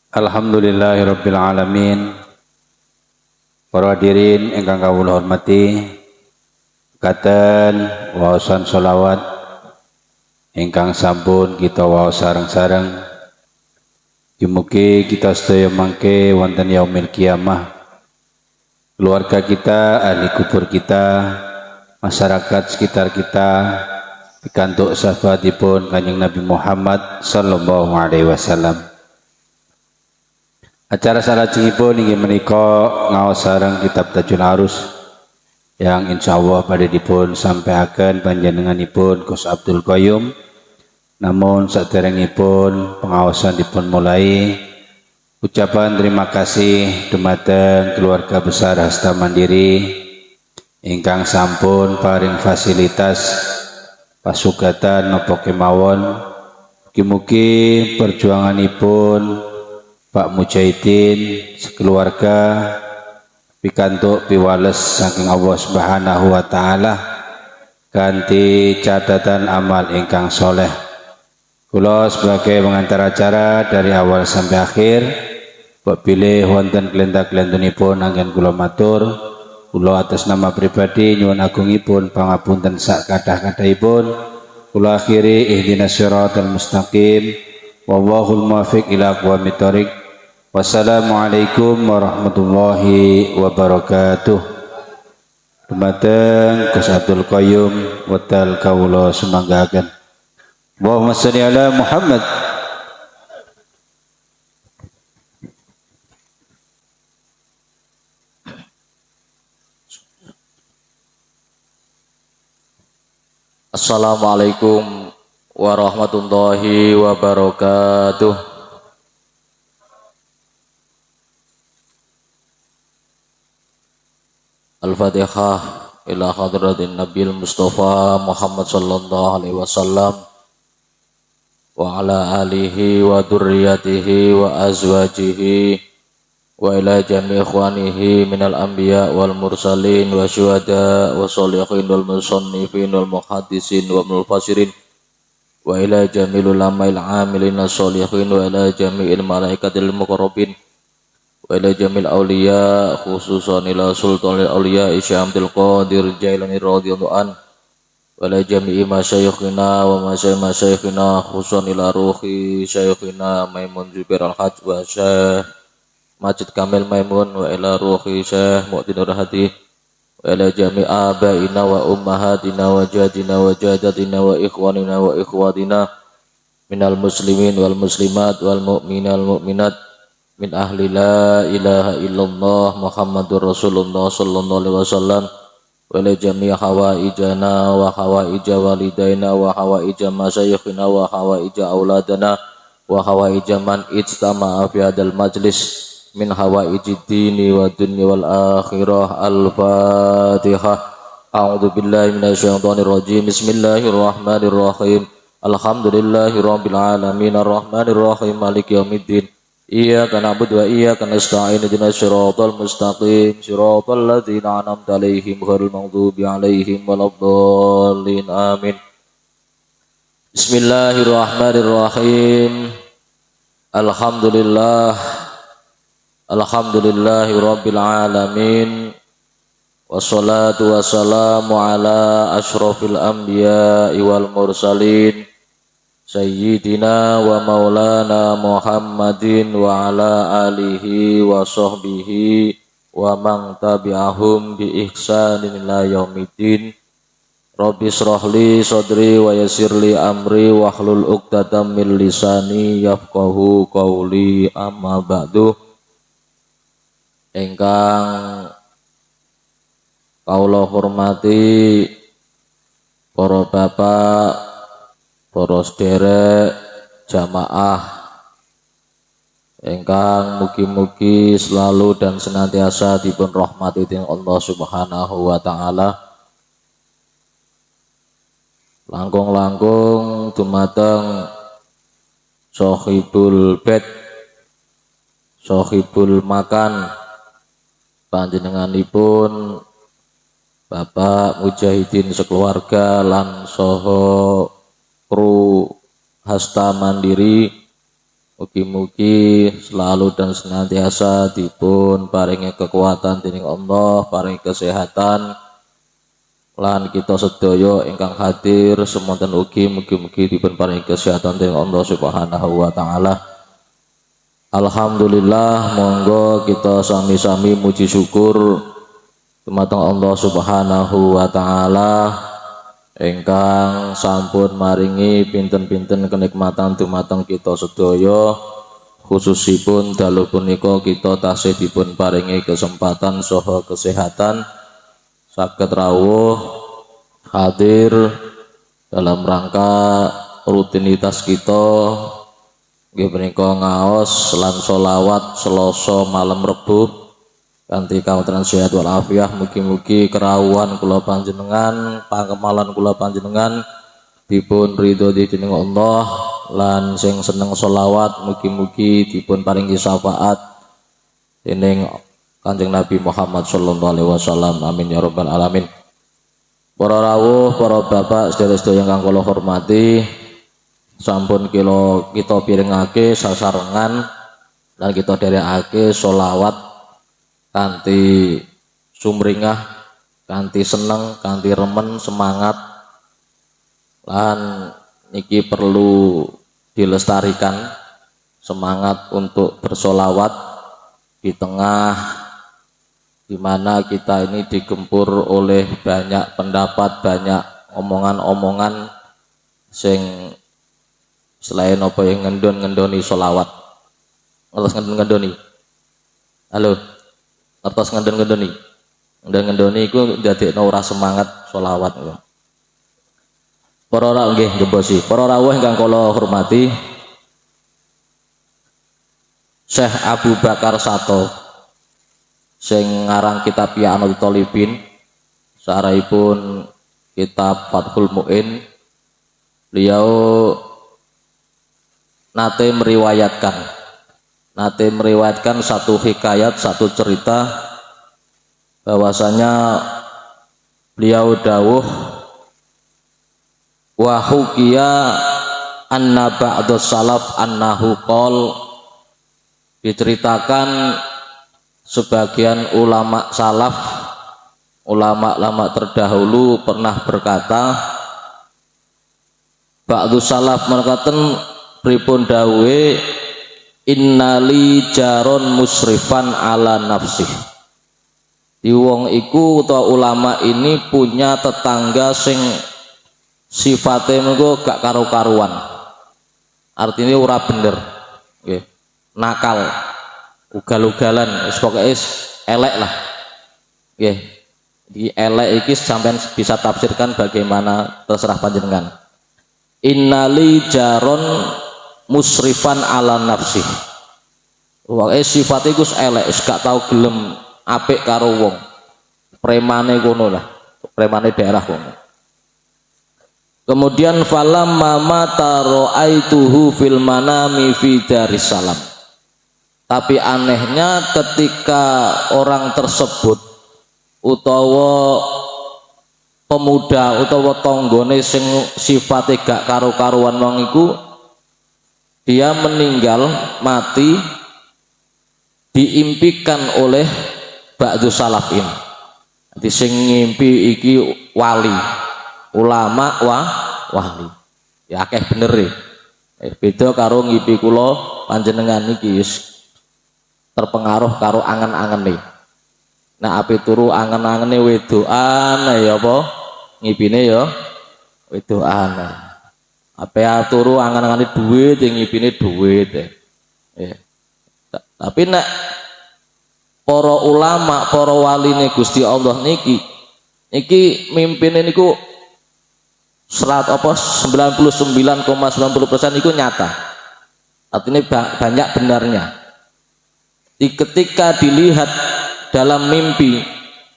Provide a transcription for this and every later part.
Alhamdulillahirabbil alamin. Para hadirin ingkang kawula hormati, katen waosan sholawat ingkang sampun kita waos sareng-sareng. Mugi kita sedaya mangke wonten yaumil kiamah. Keluarga kita, ahli kubur kita, masyarakat sekitar kita pikantuk syafaatipun Kanjeng Nabi Muhammad sallallahu alaihi wasallam. Acara salajengipun inggih menika ngaos sareng kitab Tajul Arus yang insyaallah badhepun sampaiaken panjenenganipun Gus Abdul Qayyum. Namun saderengipun pengaosan dipun mulai, ucapan terima kasih dumateng keluarga besar Hasta Mandiri ingkang sampun paring fasilitas pasugatan napa kemawon. Mugi-mugi perjuanganipun Pak Mujahidin sekeluarga pikantuk piwales saking Allah Subhanahu wa taala kanthi catatan amal ingkang soleh. Kula sebagai pengantar acara dari awal sampai akhir, apabila wonten kelentah-kelentunipun anggen kula matur, kula atas nama pribadi nyuwun agungipun pangapunten sak kathah-kathahipun. Kula akhiri ihdinas siratal mustaqim. Wallahul muwaffiq ila aqwamit thoriq. Wassalamualaikum warahmatullahi wabarakatuh. Dumateng Gus Abdul Qayyum wedal kawula sumanggaken. Allahumma shalli ala Muhammad. Assalamualaikum warahmatullahi wabarakatuh. Al-Fatihah ila hadratin Nabil Mustafa Muhammad sallallahu alaihi wasallam wa ala alihi wa durriyatihi wa azwajihi wa ila jami' ikhwanihi minal anbiya wal mursalin wa syuhada wa sholihin wal musannifin wal muhaddisin wa mulfasirin wa ila jamil ulama'il amilin as-sholihin wa ila jami'il malaikatil muqarrabin wa ila jamil awliya khususan ila sultanil awliya Syekh Abdul Qadir Jailani radhiyallahu an wa ila jami'i masyayikhina wa masyayikhina khususan ila ruhi syayikhina Maimun Zubair al-Hajj wa Syekh Majid Kamil Maimun wa ila ruhi Syekh Mu'tinur Hadi wa ila jami' abaina wa ummahatina wa jadina wa jadatina wa ikhwanina wa ikhwatina minal muslimin wal muslimat wal mu'mina wal mu'minat min ahli la ilaha illallah Muhammadur Rasulullah sallallahu alaihi wasallam wa ila jami' hawaijana wa hawaija walidaina wa hawaija masyayikhina wa hawaija auladana wa hawaija man ijtama'a fi hadal majlis min hawaijid dini wa dunya wal akhirah. Al-Fatihah. A'udzu billahi minasyaitonir rajim. Bismillahirrahmanirrahim. Alhamdulillahirabbil alamin arrahmanir rahim maliki yaumiddin. Iyyaka na'budu wa iyyaka nasta'in ihdinas siratal mustaqim siratal ladzina an'amta 'alaihim ghairil maghdubi 'alaihim waladdallin. Amin. Bismillahirrahmanirrahim. Alhamdulillahi rabbil alamin. Wassalatu wassalamu ala ashrafil anbiya'i wal mursalin Sayyidina wa maulana Muhammadin wa ala alihi wa sahbihi wa man tabi'ahum bi ihsanin ila yaumiddin. Rabbi shrahli sadri wa yassirli amri wa hlul 'uqdatam min lisani yafqahu qawli. Amma ba'du. Ingkang kawula hormati para bapak, para sederek jamaah ingkang mugi-mugi selalu dan senantiasa dipun rahmati dening Allah Subhanahu wa taala. Langkung-langkung dumateng sahibul bait, sahibul makan, panjenenganipun Bapak Mujahidin sekeluarga lan saha kru Hasta Mandiri Mugi-mugi selalu dan senantiasa dipun paringi kekuatan dening Allah, paringi kesehatan lan kita sedaya ingkang hadir semonten ugi mugi-mugi dipun paringi kesehatan dening Allah Subhanahu wa taala. Alhamdulillah, monggo kita sami-sami muji syukur dumateng Allah Subhanahu wa taala ingkang sampun maringi pinten-pinten kenikmatan dumateng kita sedaya, khususipun dalu punika kita tasih dipun paringi kesempatan saha kesehatan saged rawuh hadir dalam rangka rutinitas kita nggih menika ngaos lan sholawat Selasa malam Rebo kanthi kawontenan sehat wal afiah. Mugi-mugi kerawuhan kula panjenengan, pangemalan kula panjenengan dipun ridho dening Allah lan sing seneng sholawat mugi-mugi dipun paringi syafaat dening Kanjeng Nabi Muhammad sallallahu alaihi wasallam. Amin ya rabbal alamin. Para rawuh, para bapak sedherek-sedherek ingkang kula hormati, sampun kita piringake sasarengan lan kita dherekake sholawat kanthi sumringah, kanthi seneng, kanthi remen, semangat lan niki perlu dilestarikan semangat untuk bersolawat di tengah dimana kita ini digempur oleh banyak pendapat, banyak omongan-omongan sing selain apa yang ngendon-ngendoni solawat. Ngertos ngendon-ngendoni? Halo? Ngertos ngendon-ngendoni? Ngendon-ngendoni itu ndadekno ora semangat solawat. Para rawuh nggih ngebosi. Para rawuh ingkang kula hormati, Syekh Abu Bakar Sato sing ngarang kitab I'anatul Thalibin, sarahipun kitab Fathul Mu'in, beliau nate meriwayatkan satu hikayat, satu cerita bahwasanya beliau dawuh wa hukiya anna ba'dus salaf annahu qol, diceritakan sebagian ulama salaf, ulama-ulama terdahulu pernah berkata, ba'dus salaf merkaten pripun dawuhe innali jaron musrifan ala nafsih, di wong iku utawa ulama ini punya tetangga sing sifatnya mengko gak karu-karuan, artinya ora bener, okay. Nakal, ugal-ugalan, pokoknya elek lah, okay. Di elek iki sampean bisa tafsirkan bagaimana terserah panjenengan. Innali jaron musrifan ala nafsih, wae sifate iku elek, gak tau gelem apik karo wong, premane kono lah, premane daerah kono. Kemudian falam mama taroaituhu fil manami fi darissalam, tapi anehnya ketika orang tersebut utawa pemuda utawa tonggone sing sifate gak karu-karuan wong iku, dia meninggal mati diimpikan oleh ba'du salaf ini. Jadi sing ngimpi iki wali, ulama wali. Ya akeh bener beda karo ngimpi kula panjenengan iki terpengaruh karo angen-angene. Nah ape turu angen-angene wedoan ya apa ngipine ya wedoan. Apa turu angan-angane duit, yang ngipine duit ya. Tapi nek para ulama, para waline Gusti Allah niki mimpine niku 99,90% niku nyata. Artinya banyak benarnya. Ketika dilihat dalam mimpi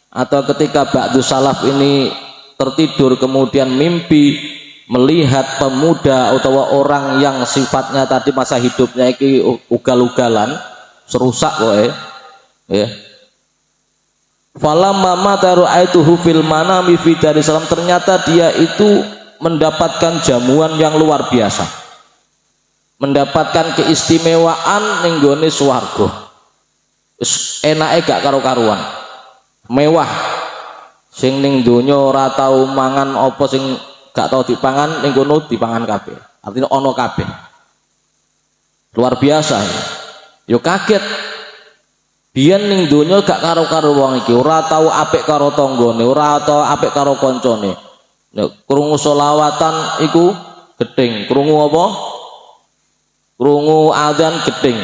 atau ketika ba'du salaf ini tertidur kemudian mimpi melihat pemuda atau orang yang sifatnya tadi masa hidupnya iki ugal-ugalan, serusak kowe ya. Falamma mata ra'aituhu fil manami fi darissalam, ternyata dia itu mendapatkan jamuan yang luar biasa. mendapatkan keistimewaan ning gone swarga. Wis enake gak karo-karuan. Mewah. Sing ning donya ora tau mangan apa sing gak tau dipangan ning kono dipangan kabeh. Artinya ana kabeh. Luar biasa. Yo kaget. Biyen ning donya gak karo-karo wong iki, ora tau apik karo tanggane, ora tau apik karo kancane. Nek krungu selawatan iku gedeng, krungu apa? Krungu adzan gedeng.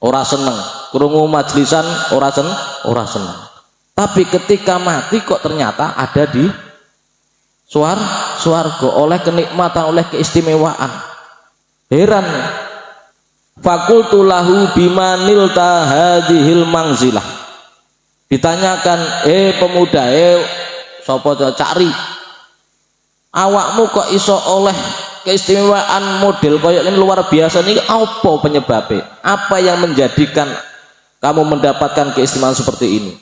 Ora seneng. Krungu majlisan ora seneng. Tapi ketika mati kok ternyata ada di swarga oleh kenikmatan, oleh keistimewaan. Heran. Fakultu lahu bimanilta hadhil manzilah. Ditanyakan, pemuda, sapa cari? Awakmu kok iso oleh keistimewaan model koyo ini luar biasa niki, apa penyebabnya? Apa yang menjadikan kamu mendapatkan keistimewaan seperti ini?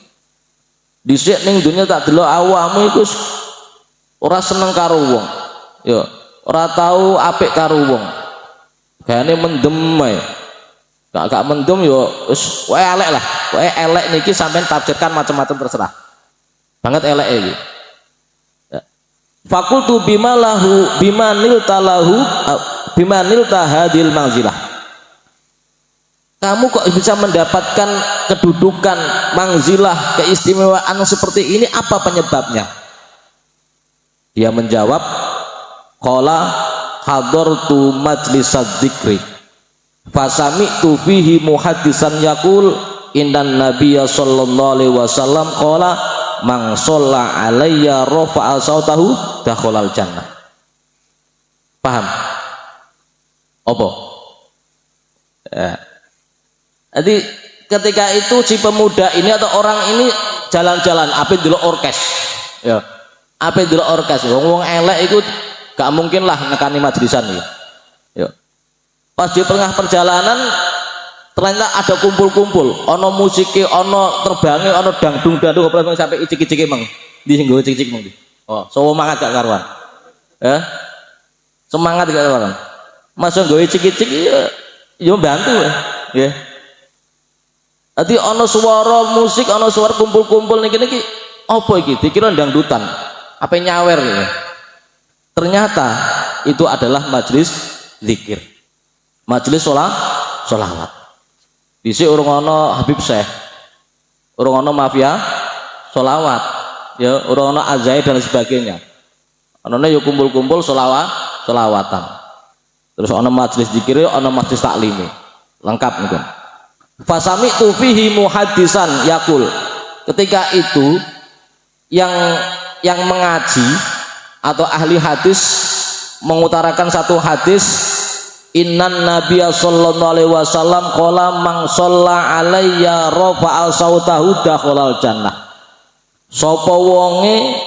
Dhisik ning dunya tak delok awakmu iku ora seneng karo wong. Ya, ora tau apik karo wong. Gane mendem ae. Gak mendem yo wis wae elek lah. Wae elek niki sampean tafsirkan macam-macam terserah. Banget elek iki. Ya. Fakultu bimanilta hadil manzilah. Kamu kok bisa mendapatkan kedudukan manzilah, keistimewaan seperti ini, apa penyebabnya? Dia menjawab, qala hadartu majlisad dzikri fasami'tu fihi muhaddisan yaqul indan nabiyya sallallahu alaihi wasallam qala man shalla alayya rafa'a sautahu dakhalal jannah. Paham? Apa? Jadi ketika itu si pemuda ini atau orang ini jalan-jalan ape ndelok orkes. Ya. Ape ndelok orkes. Wong elek itu gak mungkin lah nekani majlisan ya. Ya. Pas di tengah perjalanan ternyata ada kumpul-kumpul, ono musike, ono terbange, ono dangdung-dangdung apa sampai icik-icike meng. Di sing nggo icik-icik meng. Oh, semangat gak karuan. Ya. Semangat gak karuan. Masuk nggo icik-icik ya bantu ya. Ati ono suara musik, ono suara kumpul-kumpul niki apa iki? Dikira dangdutan. Apa nyawer ya? Ternyata itu adalah majelis zikir. Majelis sholawat. Dhisik urung ana Habib Syekh. Urung ana mafia sholawat. Ya, urung ana azai dan sebagainya. Anane yo kumpul-kumpul sholawatan. Terus ana majelis zikir, ana majelis taklimi. Lengkap niku. Fasami'tu fihi muhaddisan yaqul. Ketika itu yang mengaji atau ahli hadis mengutarakan satu hadis, innan nabiyya sallallahu alaihi wasallam qala man shalla alayya rafa'a sautahu dakhalal jannah. Sapa wonge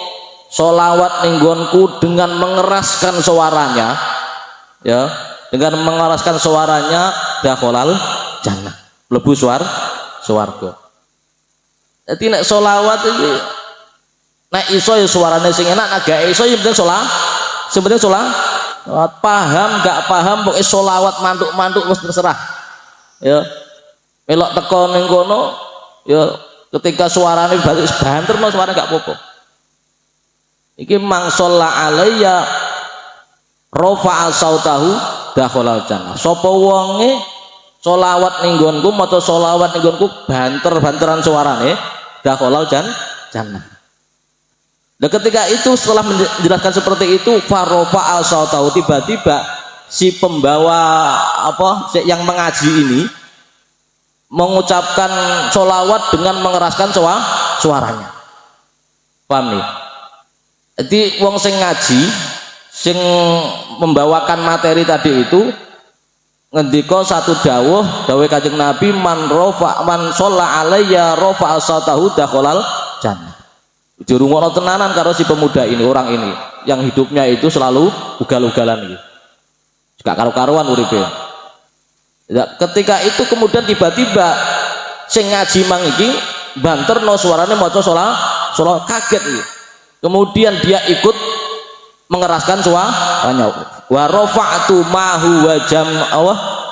sholawat ning nggonku dengan mengeraskan suaranya, ya, dengan mengeraskan suaranya dakhalal jannah. Mlebu swarga. Dadi nek sholawat iki nek iso ya suarane sing enak, nek gak iso ya penting sholawat. Paham gak paham pokoke sholawat mantuk-mantuk wis terserah. Ya. Melok teko ning kono ya ketika suarane balik banterno suarane gak apa-apa. Iki mangsolla alayya rafa'a sautahu dakhalal jannah. Sapa wonge sholawat ning nggonku maca sholawat ning nggonku banter-banteran suarane dakhalal jannah. Dan ketika itu setelah menjelaskan seperti itu farofa al sautahu, tiba-tiba si pembawa yang mengaji ini mengucapkan sholawat dengan mengeraskan suaranya. Paham nih? Jadi wong sing ngaji, sing membawakan materi tadi itu ngendika satu dawuh Kanjeng Nabi, man sholla alayya rafa sautahu dakhalal jannah. Dirungokno tenanan karo si pemuda ini, orang ini yang hidupnya itu selalu ugal-ugalan gitu. Gak karu-karuan uripe. Ya, ketika itu kemudian tiba-tiba sing ngaji mang iki banterno suarane maca sholawat kaget gitu. Kemudian dia ikut mengeraskan suaranya. Wa rafa'tu mahu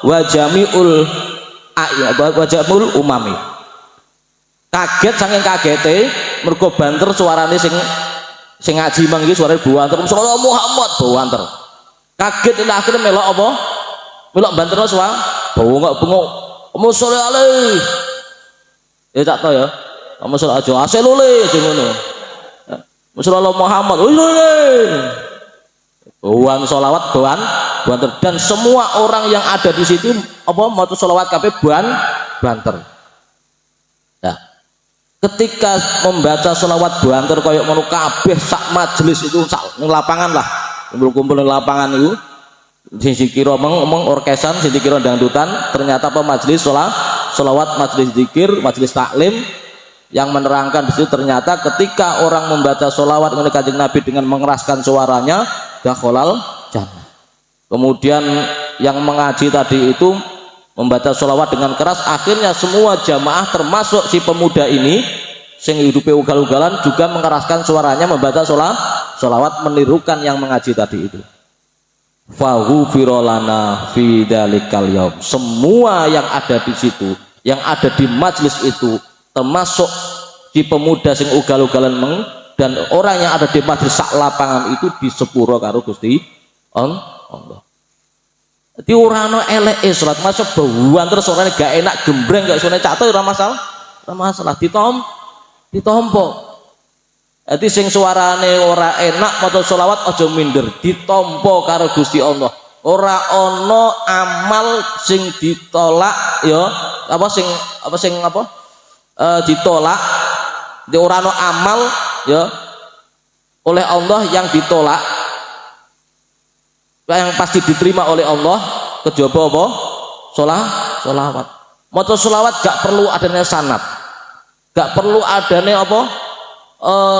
wa jami'ul umami. Kaget saking kagete mergo banter suarane sing ngaji mang iki suarane banter sallallahu Muhammad banter. Kaget ila akhirnya melok apa? Melok banter suara bengok-bengok. Musoleh alih. Ya tak tahu ya. Musoleh aja aselule aja ngono. Musoleh Muhammad. Buan sholawat banter dan semua orang yang ada di situ apa maca sholawat kabeh banter. Nah, ketika membaca sholawat banter kaya ngono kabeh sak majelis itu sak ning lapangan lah, kumpul-kumpul ning lapangan itu sing dikira meng orkesan, sing dikira dangdutan, ternyata apa majelis sholawat, majelis zikir, majelis taklim yang menerangkan di situ ternyata ketika orang membaca sholawat kepada Kanjeng Nabi dengan mengeraskan suaranya dakhalal jannah. Kemudian yang mengaji tadi itu membaca sholawat dengan keras, akhirnya semua jamaah termasuk si pemuda ini sing hidupe ugal-ugalan juga mengeraskan suaranya membaca sholawat menirukan yang mengaji tadi itu. Faghufira lana fi dzalikal yaum. Semua yang ada di situ, yang ada di majelis itu termasuk si pemuda sing ugal-ugalan dan orang yang ada di majelis sak lapangan itu disepuro karo Gusti Allah. Jadi ora ana eleke salat masuk bauan terus orane gak enak gembreng gak sone cato ora masalah. Ora masalah ditompo. Jadi sing suarane ora enak maca selawat aja minder, ditompo karo Gusti Allah. Ora ana amal sing ditolak ya, ditolak. Di ora ana amal ya oleh Allah yang ditolak yang pasti diterima oleh Allah kejaba apa? Sholawat. Maca sholawat gak perlu adanya sanad, gak perlu adanya apa?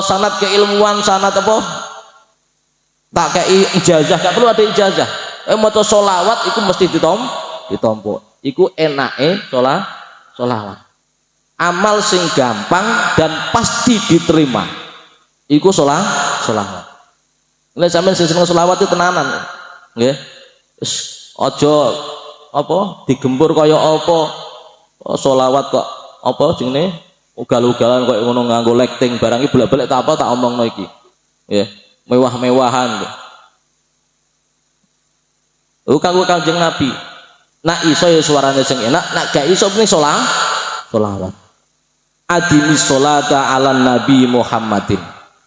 Sanad keilmuan, sanad apa? Tak kayak ijazah, gak perlu ada ijazah. Maca sholawat itu mesti ditompo. Iku enake sholawat. Amal sing gampang dan pasti diterima. Iku sholawat. Nek sampeyan sing seneng sholawat itu tenanan. Nggih. Wis aja apa digempur kaya apa. Sholawat kok apa jenenge ugal-ugalan kaya ngono nganggo lighting barang iki bolak-balik tak apa tak omongno iki. Nggih, mewah-mewahan. Kanggo Kanjeng Nabi. Nak iso ya suarane sing enak, nak gak iso muni sholawat. Adimi sholata ala Nabi Muhammadin.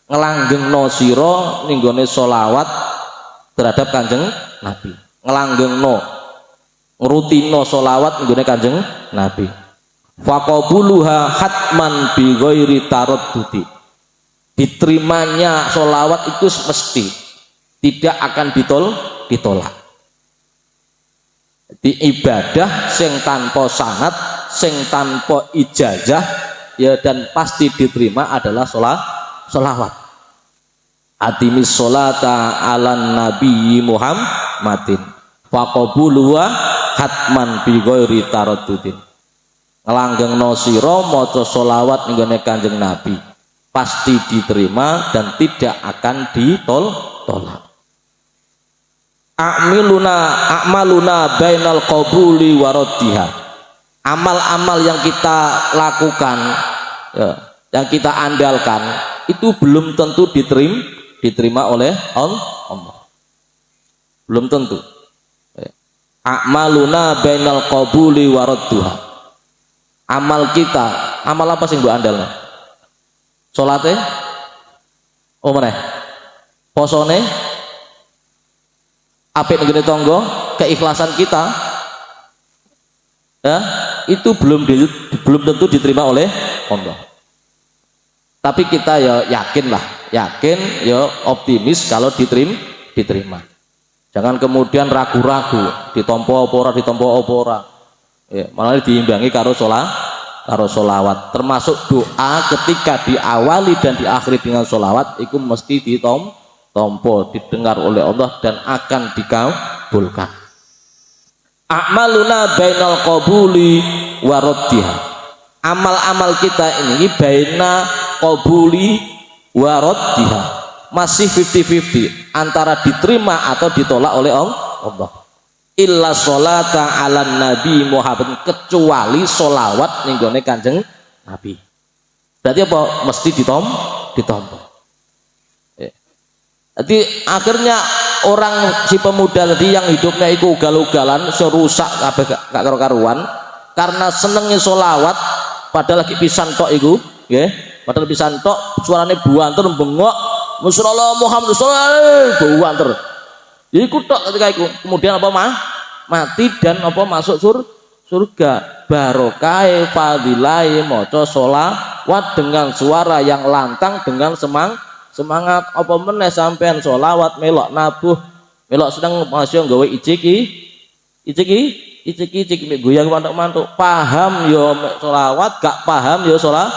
Ngelanggengno sira ning gone sholawat terhadap Kanjeng Nabi, ngelanggengno ngrutino sholawat nggone Kanjeng Nabi. Faqabuluha hatman bi ghairi taraddudi. Diterimanya sholawat itu mesti tidak akan ditolak. Di ibadah sing tanpa sanad, sing tanpa ijazah ya dan pasti diterima adalah sholawat. Atimis sholata ala Nabi Muhammadin faqabuluha hatman bi ghairi taraddudin. Ngelanggengno sira maca sholawat ning Kanjeng Nabi pasti diterima dan tidak akan ditolak. A'maluna bainal qabuli wa raddiha. Amal-amal yang kita lakukan ya, yang kita andalkan itu belum tentu diterima oleh Allah. Belum tentu. A'maluna bainal qabuli wa radduha. Amal kita, amal apa sing mbok andalno? Salate? Oh meneh. Posone? Apik nggone tangga, keikhlasan kita. Ya, itu belum tentu diterima oleh Allah. Tapi kita ya yakin ya optimis kalau diterima. Jangan kemudian ragu-ragu, ditompo apa ora. Ya, malah diimbangi karo sholawat. Termasuk doa ketika diawali dan diakhiri dengan sholawat itu mesti ditompo, didengar oleh Allah dan akan dikabulkan. A'maluna bainal qabuli wa raddiha. Amal-amal kita ini baina qabuli wa raddiha, masih 50-50 antara diterima atau ditolak oleh Allah. Illa sholata ala nabi Muhammad, kecuali sholawat ninggone Kanjeng Nabi. Berarti apa? Mesti ditompo. Jadi akhirnya orang si pemuda tadi yang hidupnya itu ugal-ugalan, serusak kabeh gak karu-karuan karena senengnya sholawat, padahal lagi pisan tok iku, nggih. Padahal pisan tok, suarane buanter bengok, Rasulullah Muhammad sallallahu alaihi buanter. Iku tok ketika iku. Kemudian apa mati dan apa masuk surga. Barokah fadilai maca sholawat dengan suara yang lantang, dengan semangat apa meneh sampean sholawat melok nabuh melok sedang masih nggawe icik goyang mantuk-mantuk, paham yo sholawat, gak paham yo sholawat,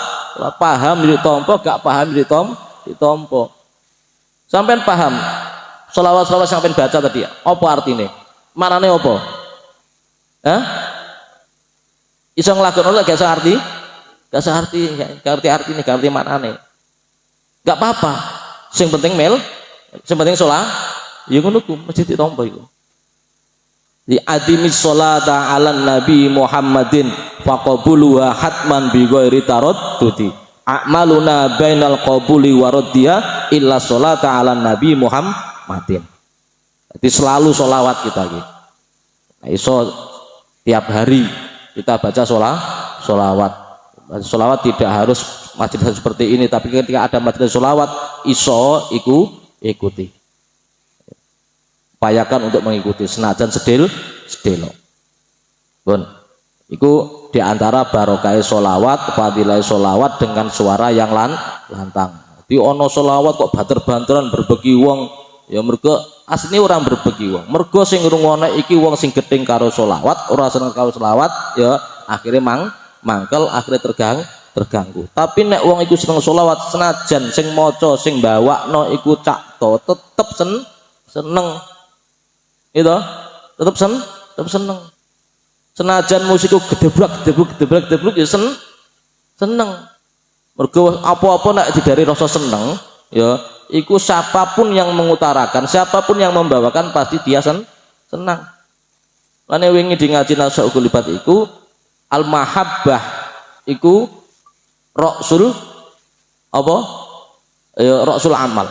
paham ditompo, gak paham ditompo. Sampean paham sholawat sampean baca tadi apa artine, manane apa? Iso nglakoni gak arti artine, gak arti manane. Gak apa-apa, sing penting sing penting sholat, ya ngono ku mesti ditampa iku. Di adimis sholata ala nabi Muhammadin faqabuluha hatman bi ghairi taraddudi. A'maluna bainal qabuli wa raddiya illa sholata ala nabi Muhammadin. Jadi selalu sholawat kita gitu. Nah, iso tiap hari kita baca sholawat. Sholawat tidak harus majelis seperti ini, tapi ketika ada majelis sholawat iso ikuti, upayakan untuk mengikuti senajan sedelo pun iku diantara barokah sholawat, fadilah sholawat dengan suara yang lantang. Di ono sholawat kok banter-banteran berbagi wong, ya mergo asli orang berbagi wong, mergo sing ngrungokne iki wong sing gedeng karo sholawat, ora seneng karo sholawat, ya akhirnya mangkel, akhirnya terganggu. Tapi nek wong iku seneng sholawat, senajan sing maca sing bawakno iku cakto, tetep seneng itu, tetep seneng. Senajan musikku gedeblak ya seneng. Mergo apa-apa nek dari rasa seneng ya iku siapapun yang mengutarakan, siapapun yang membawakan pasti dia senang. Lane wingi di ngaji Nasaul Libat iku al mahabbah iku rasul apa? Ya rasul amal.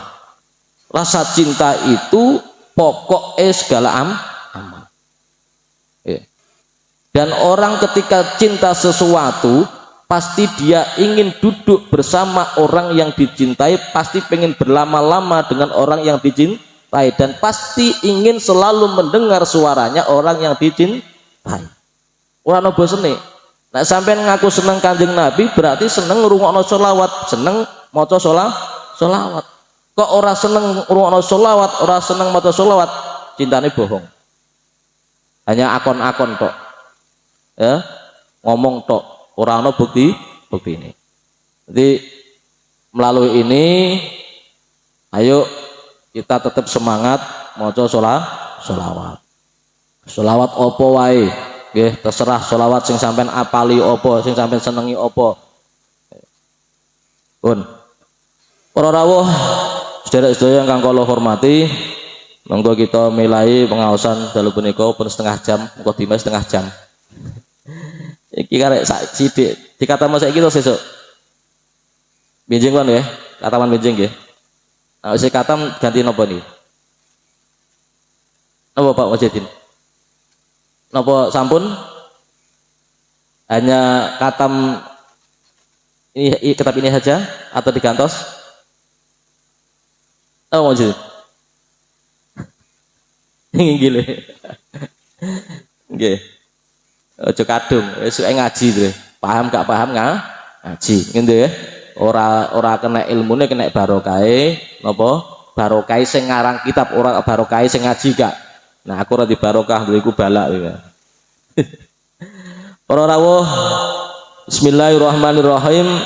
Rasa cinta itu pokok segala amal. Ya. Dan orang ketika cinta sesuatu pasti dia ingin duduk bersama orang yang dicintai, pasti pengen berlama-lama dengan orang yang dicintai, dan pasti ingin selalu mendengar suaranya orang yang dicintai. Ora ono bosene. Nek sampean ngaku seneng Kanjeng Nabi berarti seneng ngrungokno sholawat, seneng maca sholawat. Kok ora seneng ngrungokno sholawat, ora seneng maca sholawat, cintane bohong. Hanya akon-akon tok. Ya, ngomong tok, ora ono bukti ini. Jadi melalui ini ayo kita tetap semangat maca sholawat. Sholawat opo wae. Nggih, terserah sholawat sing sampean apali apa, sing sampean senengi apa. Pun. Para rawuh, sedherek-sedherek ingkang kula hormati, monggo kita milai pengaosan dalu punika pun setengah jam, monggo dimai setengah jam. Iki karek sak sithik, dikatamu saiki to sesuk. Benjing kon nggih, kataman benjing nggih. Nah, wis katam ganti napa niki? Napa Pak Wajidin? Napa sampun hanya katam ini kitab ini saja atau digantos? Oh wajib. Nggih. Nggih. Aja kadung, wis ngaji to. Paham gak paham ngaji. Ngene ya. Ora kena ilmune, kena barokahe napa? Barokahe sing ngarang kitab, ora barokahe sing ngaji gak. Nah aku ora di barokah duwe iku balak ya. Para rawuh, bismillahirrahmanirrahim.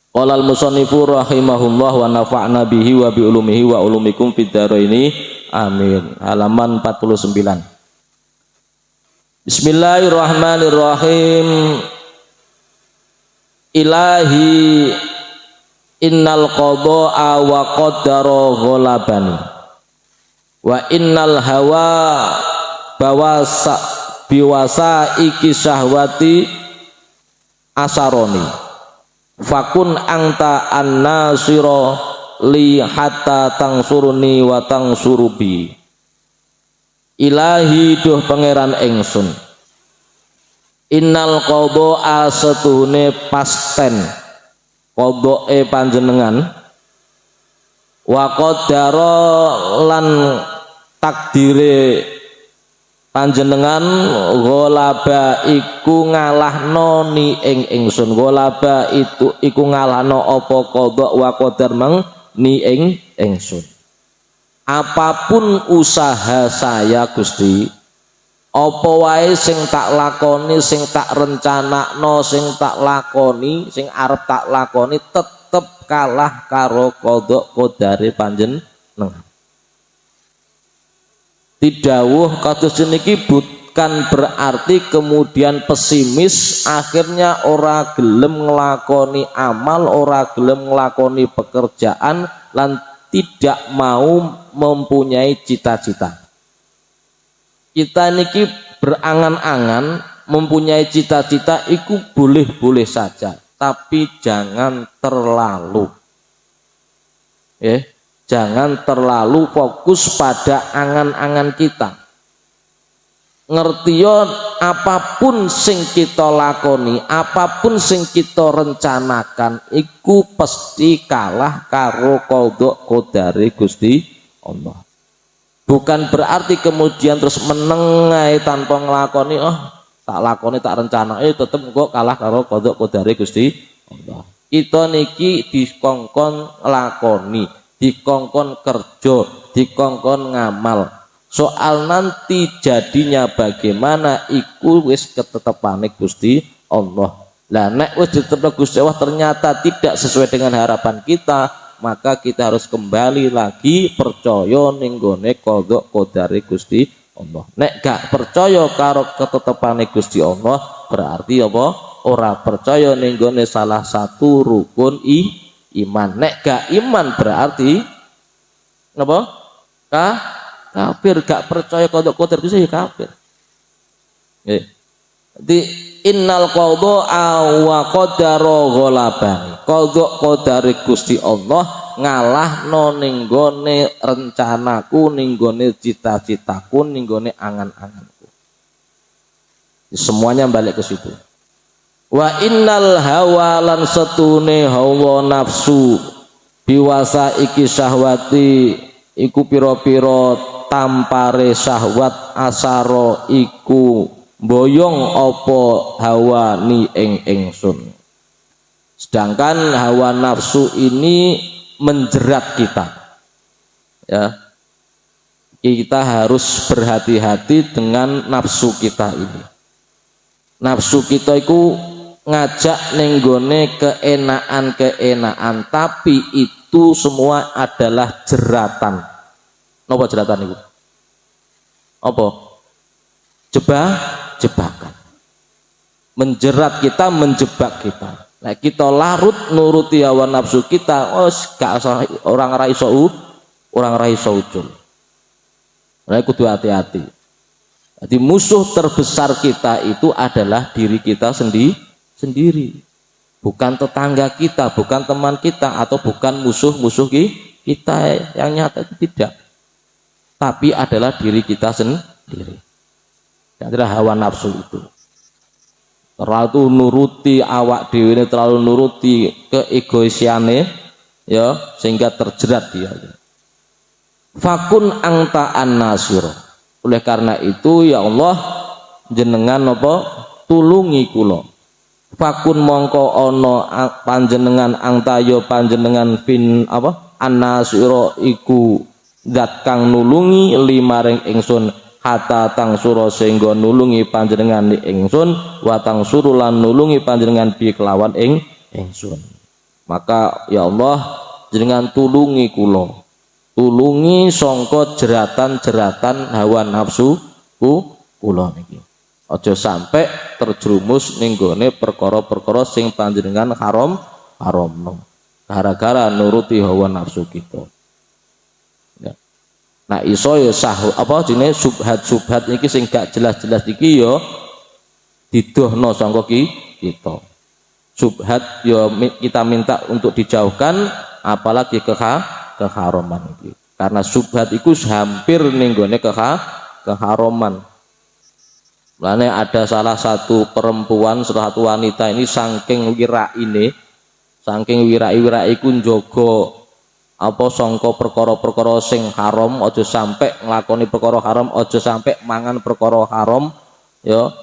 Qala al-musannifu rahimahullah wa nafa'na bihi wa bi ulumihi wa ulumikum fid dharaini. Amin. Halaman 49. Bismillahirrahmanirrahim. innal qada'a wa qaddara ghalabani wa innal hawa biwasa iki syahwati asaroni fakun anta annasira li hatta tangsuruni wa tangsurubi. Ilahi duh pangeran ingsun, innal qada'a setuhune pasten qadae panjenengan wa qaddara lan takdire panjenengan ghalaba iku ngalahno ni ingsun. Ghalaba itu iku ngalahno apa qada wa qadar mang ni ingsun. Apapun usaha saya Gusti, apa wae sing tak lakoni, sing tak rencanakno, sing tak lakoni, sing arep tak lakoni tetep kalah karo qada qadare panjenengan. Didhawuh kados niki bukan berarti kemudian pesimis akhirnya ora gelem nglakoni amal, ora gelem nglakoni pekerjaan lan tidak mau mempunyai cita-cita. Kita niki berangan-angan mempunyai cita-cita itu boleh-boleh saja, tapi jangan terlalu. Jangan terlalu fokus pada angan-angan kita. Ngertiyo apapun sing kita lakoni, apapun sing kita rencanakan iku pasti kalah karo qada qadare Gusti Allah. Bukan berarti kemudian terus menengai tanpa nglakoni, tak lakoni tak rencana tetep kok kalah karo qada qadare Gusti Allah. Kita niki dikongkon lakoni, dikongkon kerja, dikongkon ngamal. Soal nanti jadinya bagaimana iku wis ketetepane Gusti Allah. Lah nek wis ditetep Gusti Allah ternyata tidak sesuai dengan harapan kita, maka kita harus kembali lagi percaya ning gone qada qadare Gusti Allah. Nek gak percaya karo ketetepane Gusti Allah, berarti apa? Ora percaya ning gone salah satu rukun iman. Nek gak iman berarti napa? Kafir, gak percaya qada qadar itu ya kafir. Di innal qada'a wa qadara ghalabani. Qada qadare Gusti Allah ngalahno ning gone rencanaku, ning gone cita-citaku, ning gone angan-anganku. Semuanya balik ke situ. Wa innal hawa lan setune hawa nafsu biwasa iki syahwati iku pira-pira tampare syahwat asaro iku boyong apa hawa ni ingsun. Sedangkan hawa nafsu ini menjerat kita. Ya. Kita harus berhati-hati dengan nafsu kita ini. Nafsu kita itu ngajak nenggone keenaan-keenaan, tapi itu semua adalah jeratan. Napa jeratan itu? Apa? Jebakan. Menjerat kita, menjebak kita. Nah, kita larut nuruti hawa nafsu kita, gak usah orang ra iso ucul. Nah, kudu hati-hati. Jadi musuh terbesar kita itu adalah diri kita sendiri. Bukan tetangga kita, bukan teman kita, atau bukan musuh-musuh kita yang nyata, itu tidak. Tapi adalah diri kita sendiri. Yang adalah hawa nafsu itu. Terlalu nuruti awak dewi ini, terlalu nuruti keegoisiane, ya, sehingga terjerat dia. Fakun anta an-nasir. Oleh karena itu ya Allah jenengan apa tulungi kula. Fakun mongko ono panjenengan angtayo panjenengan fin apa an-nasira iku zat kang nulungi limaring ingsun hatta tangsura sehingga nulungi panjenengan ingsun wa tangsuru lan nulungi panjenengan bi kelawan ingsun. Maka ya Allah jenengan tulungi kula, tulungi sangka jeratan-jeratan hawa nafsu kula niki. Aja sampai terjerumus ning gone perkara-perkara sing panjenengan haramno. gara-gara nuruti hawa nafsu kita. Ya. Nah iso ya apa jenenge subhat iki sing gak jelas-jelas iki ya didohno sangka kita. Subhat ya kita minta untuk dijauhkan, apalagi keharaman iki. Karena subhat iku hampir ning gone keharaman. Mulane ada salah satu perempuan, salah satu wanita ini saking wirai iku njaga apa sangka perkara-perkara sing haram, aja sampai nglakoni perkara haram, aja sampai mangan perkara haram ya.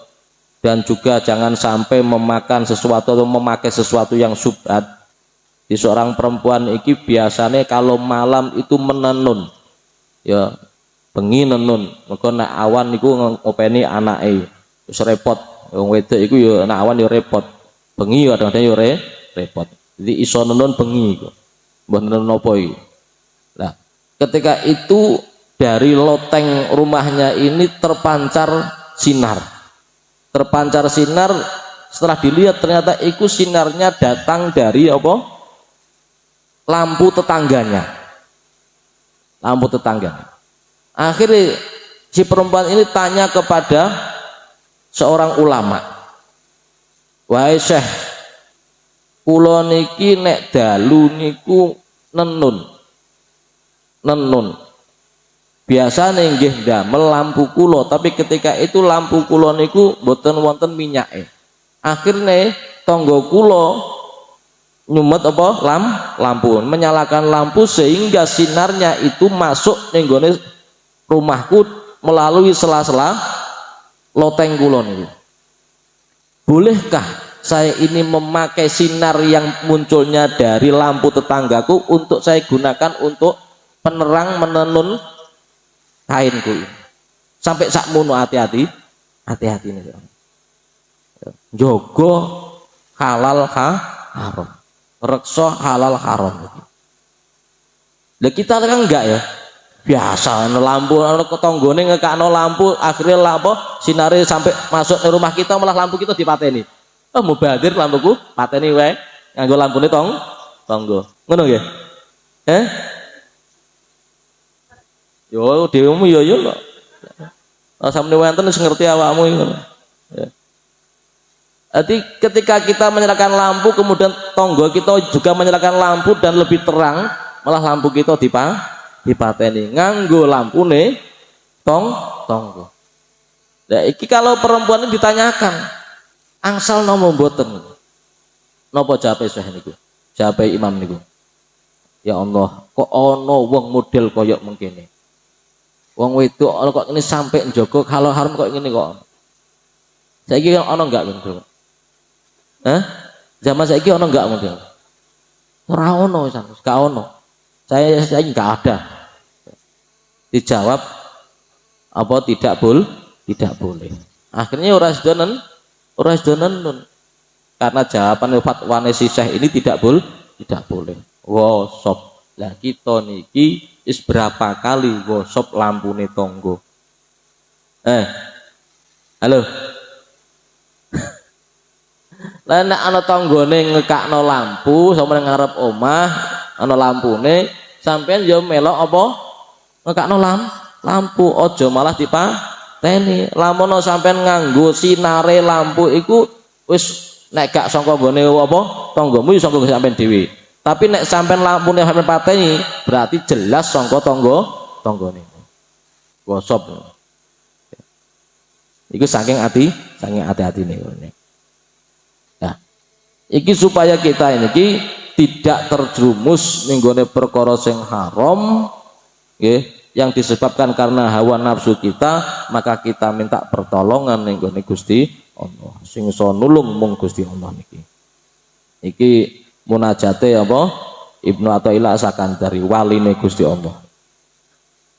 Dan juga jangan sampai memakan sesuatu atau memakai sesuatu yang subhat. Di seorang perempuan iki biasanya kalau malam itu menenun. Ya, bengi nenun. Mergo nek awan niku ngopeni anake. Wis repot. Wong wedok iku ya nek awan ya repot. Bengi ya kadang-kadang ya repot. Jadi iso nenun bengi iku. Mbah nenun napa iki? Nah, ketika itu dari loteng rumahnya ini terpancar sinar. Setelah dilihat ternyata itu sinarnya datang dari apa? Lampu tetangganya. Akhirnya si perempuan ini tanya kepada seorang ulama. Wahai Syekh, kula niki nek dalu niku nenun. Biasane nggih ndamel lampu kula, tapi ketika itu lampu kula niku mboten wonten minyake. Akhirnya tangga kula nyumet apa? Lampu, menyalakan lampu sehingga sinarnya itu masuk ning gone rumahku melalui sela-sela loteng kula niku. Bolehkah saya ini memakai sinar yang munculnya dari lampu tetanggaku untuk saya gunakan untuk penerang menenun kainku ini? Sampai sakmono hati-hati nih. Jogo halal haram. Reksa halal haram. Lah kita kan enggak ya. Biasa lampu ketonggone ngekakno lampu akhirnya lampu sinare sampai masuk ke rumah kita malah lampu kita dipateni. Oh mubadir lampuku pateni wae nganggo lampune tonggo. Ngono nggih? Yo dhewemu yo kok. Sampeyan wonten wis ngerti awakmu iki. Ya. Jadi ketika kita menyalakan lampu kemudian tonggo kita juga menyalakan lampu dan lebih terang, malah lampu kita dipateni nganggo lampune tonggo. Nah, iki kalau perempuan ini ditanyakan, angsal nopo mboten? Napa jawabe Syekh niku? Jawabe Imam niku. Ya Allah, kok ana wong model koyok mengkene. Wong wedok ana kok ngene sampai njogo kalau haram kok ngene kok. Saiki ana enggak ngono? Zaman saiki ana enggak model? Ora ono wis gak ono. Saya enggak ada. Dijawab apa tidak boleh. Akhirnya ora sedonen karena jawaban fatwane si Syekh ini tidak boleh. Wosop. Lah kita niki is berapa kali wosop lampune tonggo. Halo. Lah nek ana tanggane ngekakno lampu sampe ngarep omah ana lampune sampean yo melok apa ngekakno lampu aja malah dipateni. Lamun sampean nganggo sinare lampu iku wis nek gak saka gone apa tanggamu iso saka sampean dhewe. Tapi nek sampean lampune sampean pateni berarti jelas saka tanggane. Gosop. Iku saking hati-hatine. Nah, iki supaya kita ini tidak terjerumus ning gone perkara sing haram, nggih, yang disebabkan karena hawa nafsu kita, maka kita minta pertolongan ning gone Gusti Allah. Sing iso nulung mung Gusti Allah niki. Iki munajate apa? Ibnu Athaillah Sakandari waline Gusti Allah.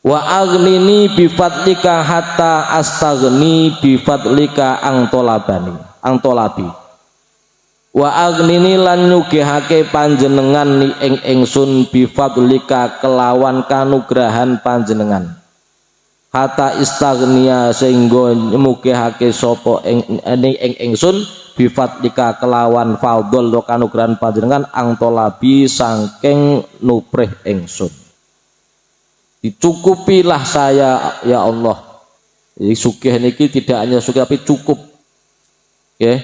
Wa aghnini bi fadlika hatta astaghni bi fadlika ang tolabi. Wa aghnini lan nyugihake panjenengan ni ing ingsun bi fadlika kelawan kanugrahan panjenengan. Hatta istaghniya sehingga nyugihake sapa ing ingsun bifadlika kelawan fadl lo kanugrahan panjenengan angtolabi sangking nuprih ingsun. Dicukupilah saya ya Allah. Jadi sugih niki tidak hanya sugih tapi cukup. Oke.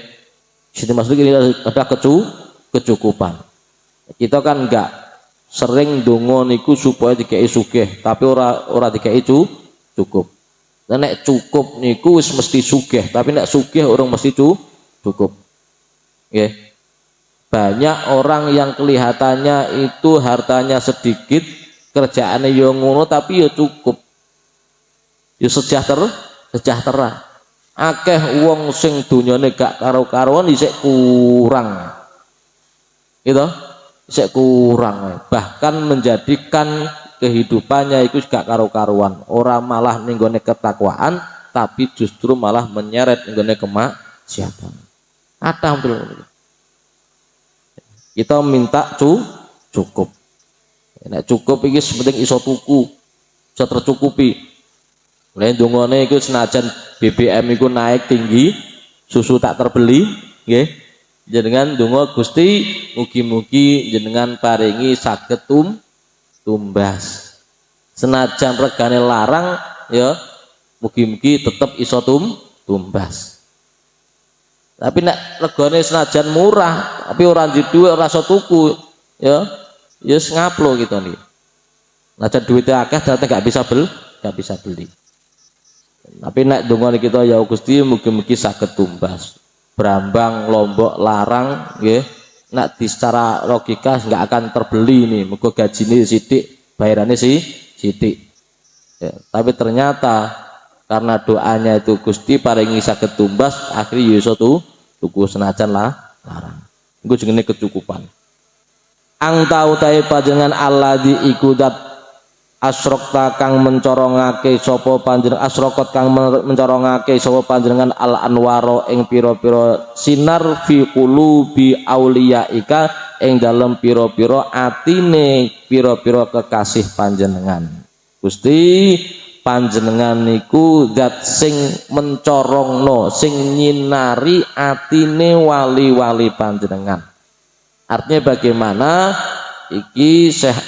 Sini maksudnya ini ada kecukupan. Kita kan enggak sering donga niku supaya dikei sugih, tapi ora dikei cukup. Nek cukup niku wis mesti sugih, tapi nek sugih orang mesti cukup. Oke. Banyak orang yang kelihatannya itu hartanya sedikit, kerjaannya yo ngono tapi yo cukup. Yo sejahtera. Akeh wong sing dunyane gak karo-karuan isih kurang. Gitu? Isih kurang. Bahkan menjadikan kehidupannya itu gak karo-karuan. Orang malah ninggone ketakwaan tapi justru malah menyeret ninggone kemaksiatan. Ada betul. Kita minta cukup. Nek cukup iki penting iso tuku, iso tercukupi. Lain dungane iku senajan BBM iku naik tinggi, susu tak terbeli, nggih. Jenengan donga Gusti mugi-mugi jenengan paringi saged tumbas. Senajan regane larang ya mugi-mugi tetep iso tumbas. Tapi nek regane senajan murah tapi ora di dhuwit ora iso tuku ya wis ngaplo gitu nih. Senajan duitnya akeh ternyata gak bisa beli. Tapi nek donga kita ya Gusti mugi-mugi saged tumbas. Brambang, Lombok, Larang nggih. Nek secara logika enggak akan terbeli nih, mergo gajine sithik, bayarannya sithik. Ya, tapi ternyata karena doanya itu Gusti paringi saged tumbas, akhirnya iso tuku senajan lah larang. Iku jenenge kecukupan. Angta utahe panjenengan alladzi iku dat asrokta kang mencorongake sapa panjenengan asrokot kang mencorongake sapa panjenengan al anwaro ing pira-pira sinar fi qulubi auliyaika ing dalem pira-pira atine pira-pira kekasih panjenengan. Gusti panjenengan niku zat sing mencorongno sing nyinari atine wali-wali panjenengan. Artinya bagaimana iki Syekh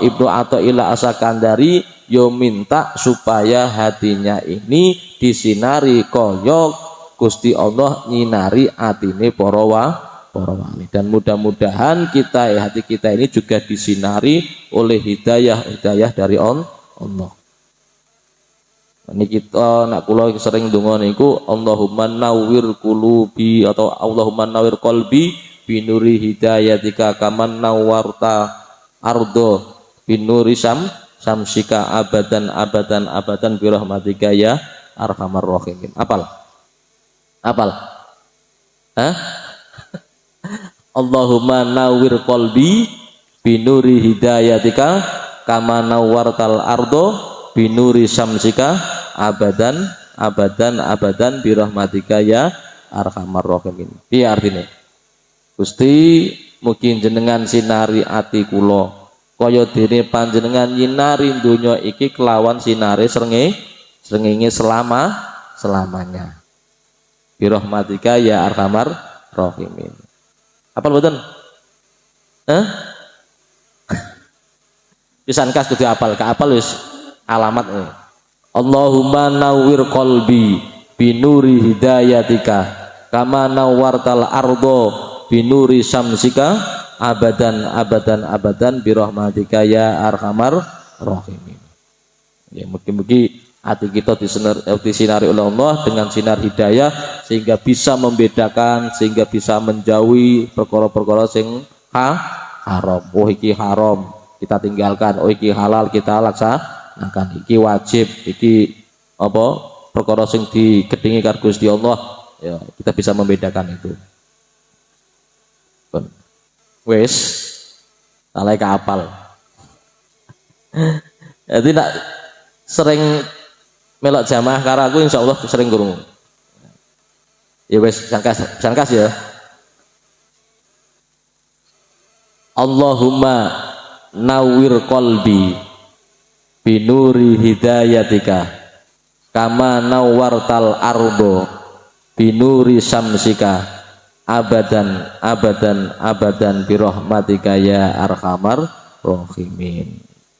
Ibnu Athaillah As-Sakandari yo minta supaya hatinya ini disinari kaya Gusti Allah nyinari atine para wali. Dan mudah-mudahan hati kita ini juga disinari oleh hidayah dari Allah. Ini kita nak kula sering donga niku Allahumma nawwir qulubi atau Allahumma nawwir qalbi binuri hidayatika kaman nawarta ardo binuri samsika abadan birahmatika ya arhamar rahimin. Apal Hah? Allahumma nawwir qalbi binuri hidayatika kama nawartal ardo binuri samsika abadan birahmatika ya arhamar rahimin. Piye artine? Gusti mugi jenengan sinari ati kula kaya dene panjenengan nyinari donya iki kelawan sinare srengenge selamanya. Birahmatika ya arhamar rahimin. Apal mboten? Pisan kas kudu apal, ka apal wis alamat. Allahumma nawwir qalbi binuri hidayatika kama nawwartal ardo binuri samsika abadan birahmatika ya arhamar rahimin. Ya mugi-mugi hati kita disinari oleh Allah dengan sinar hidayah sehingga bisa membedakan, sehingga bisa menjauhi perkara-perkara sing haram. Oh iki haram kita tinggalkan, oh iki halal kita laksanakan, iki wajib, iki perkara sing digedhengi karo Gusti Allah, ya kita bisa membedakan itu. Wes talai kapal. Jadi nak sering melok jamaah karo aku insyaallah sering krungu. Ya wes sangkas ya. Allahumma nawwir qalbi binuri hidayatika kama nawwartal ardo binuri samsika abadan abadan abadan birahmatika ya arhamar rahimin.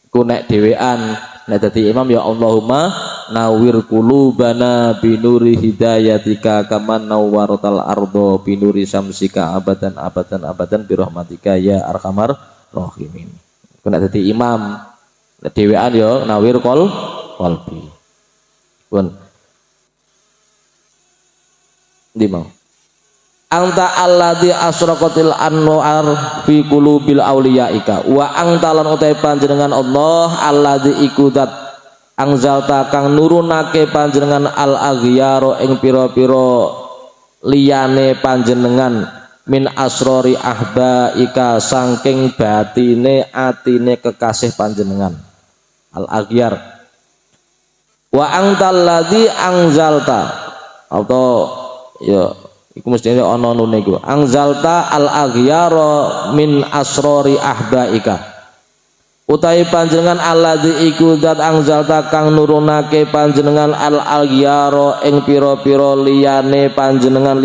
Ku nek dhewean nek dadi imam ya Allahumma nawwir qulubana binuri hidayatika kaman nawwaratal ardo binuri samsika abadan abadan abadan birahmatika ya arhamar rahimin. Ku nek dadi imam nek dhewean ya nawwir qalbi. Pun di mau anta alladzi asraqatil anwar fi qulubil auliyaika wa anta lan utai panjenengan Allah alladzi ikudat angzalta kang nurunake panjenengan al aghyaro ing pira-pira liyane panjenengan min asrori ahbaika saking batine atine kekasih panjenengan al aghyar wa anta alladzi angzalta atau ya iku mesti ana nune iku angzalta al aghyara min asrori ahbaika utahe panjenengan alladzi iku zat angzalta kang nurunake panjenengan al aghyara ing pira-pira liyane panjenengan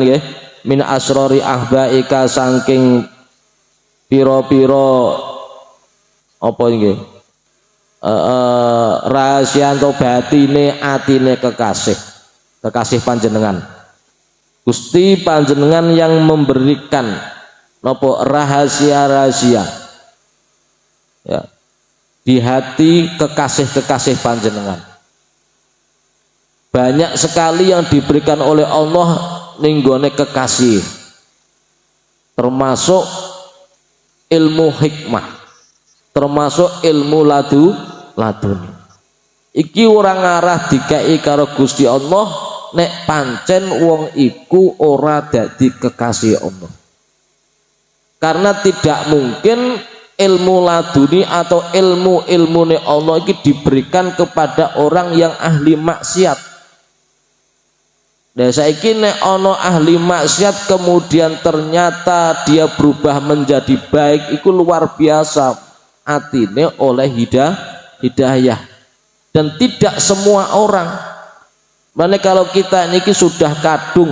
nggih min asrori ahbaika saking pira-pira apa nggih rahasia atau batine atine kekasih panjenengan Gusti panjenengan yang memberikan nopo rahasia-rahasia ya di hati kekasih-kekasih panjenengan. Banyak sekali yang diberikan oleh Allah ninggone kekasih, termasuk ilmu hikmah, termasuk ilmu laduni. Iki orang ngarah dikai karo Gusti Allah nek pancen wong iku ora dadi kekasih Allah. Karena tidak mungkin ilmu laduni atau ilmu-ilmune Allah iki diberikan kepada orang yang ahli maksiat. Dan saiki nek ana ahli maksiat kemudian ternyata dia berubah menjadi baik, iku luar biasa atine oleh hidayah. Dan tidak semua orang. Mana kalau kita niki sudah kadung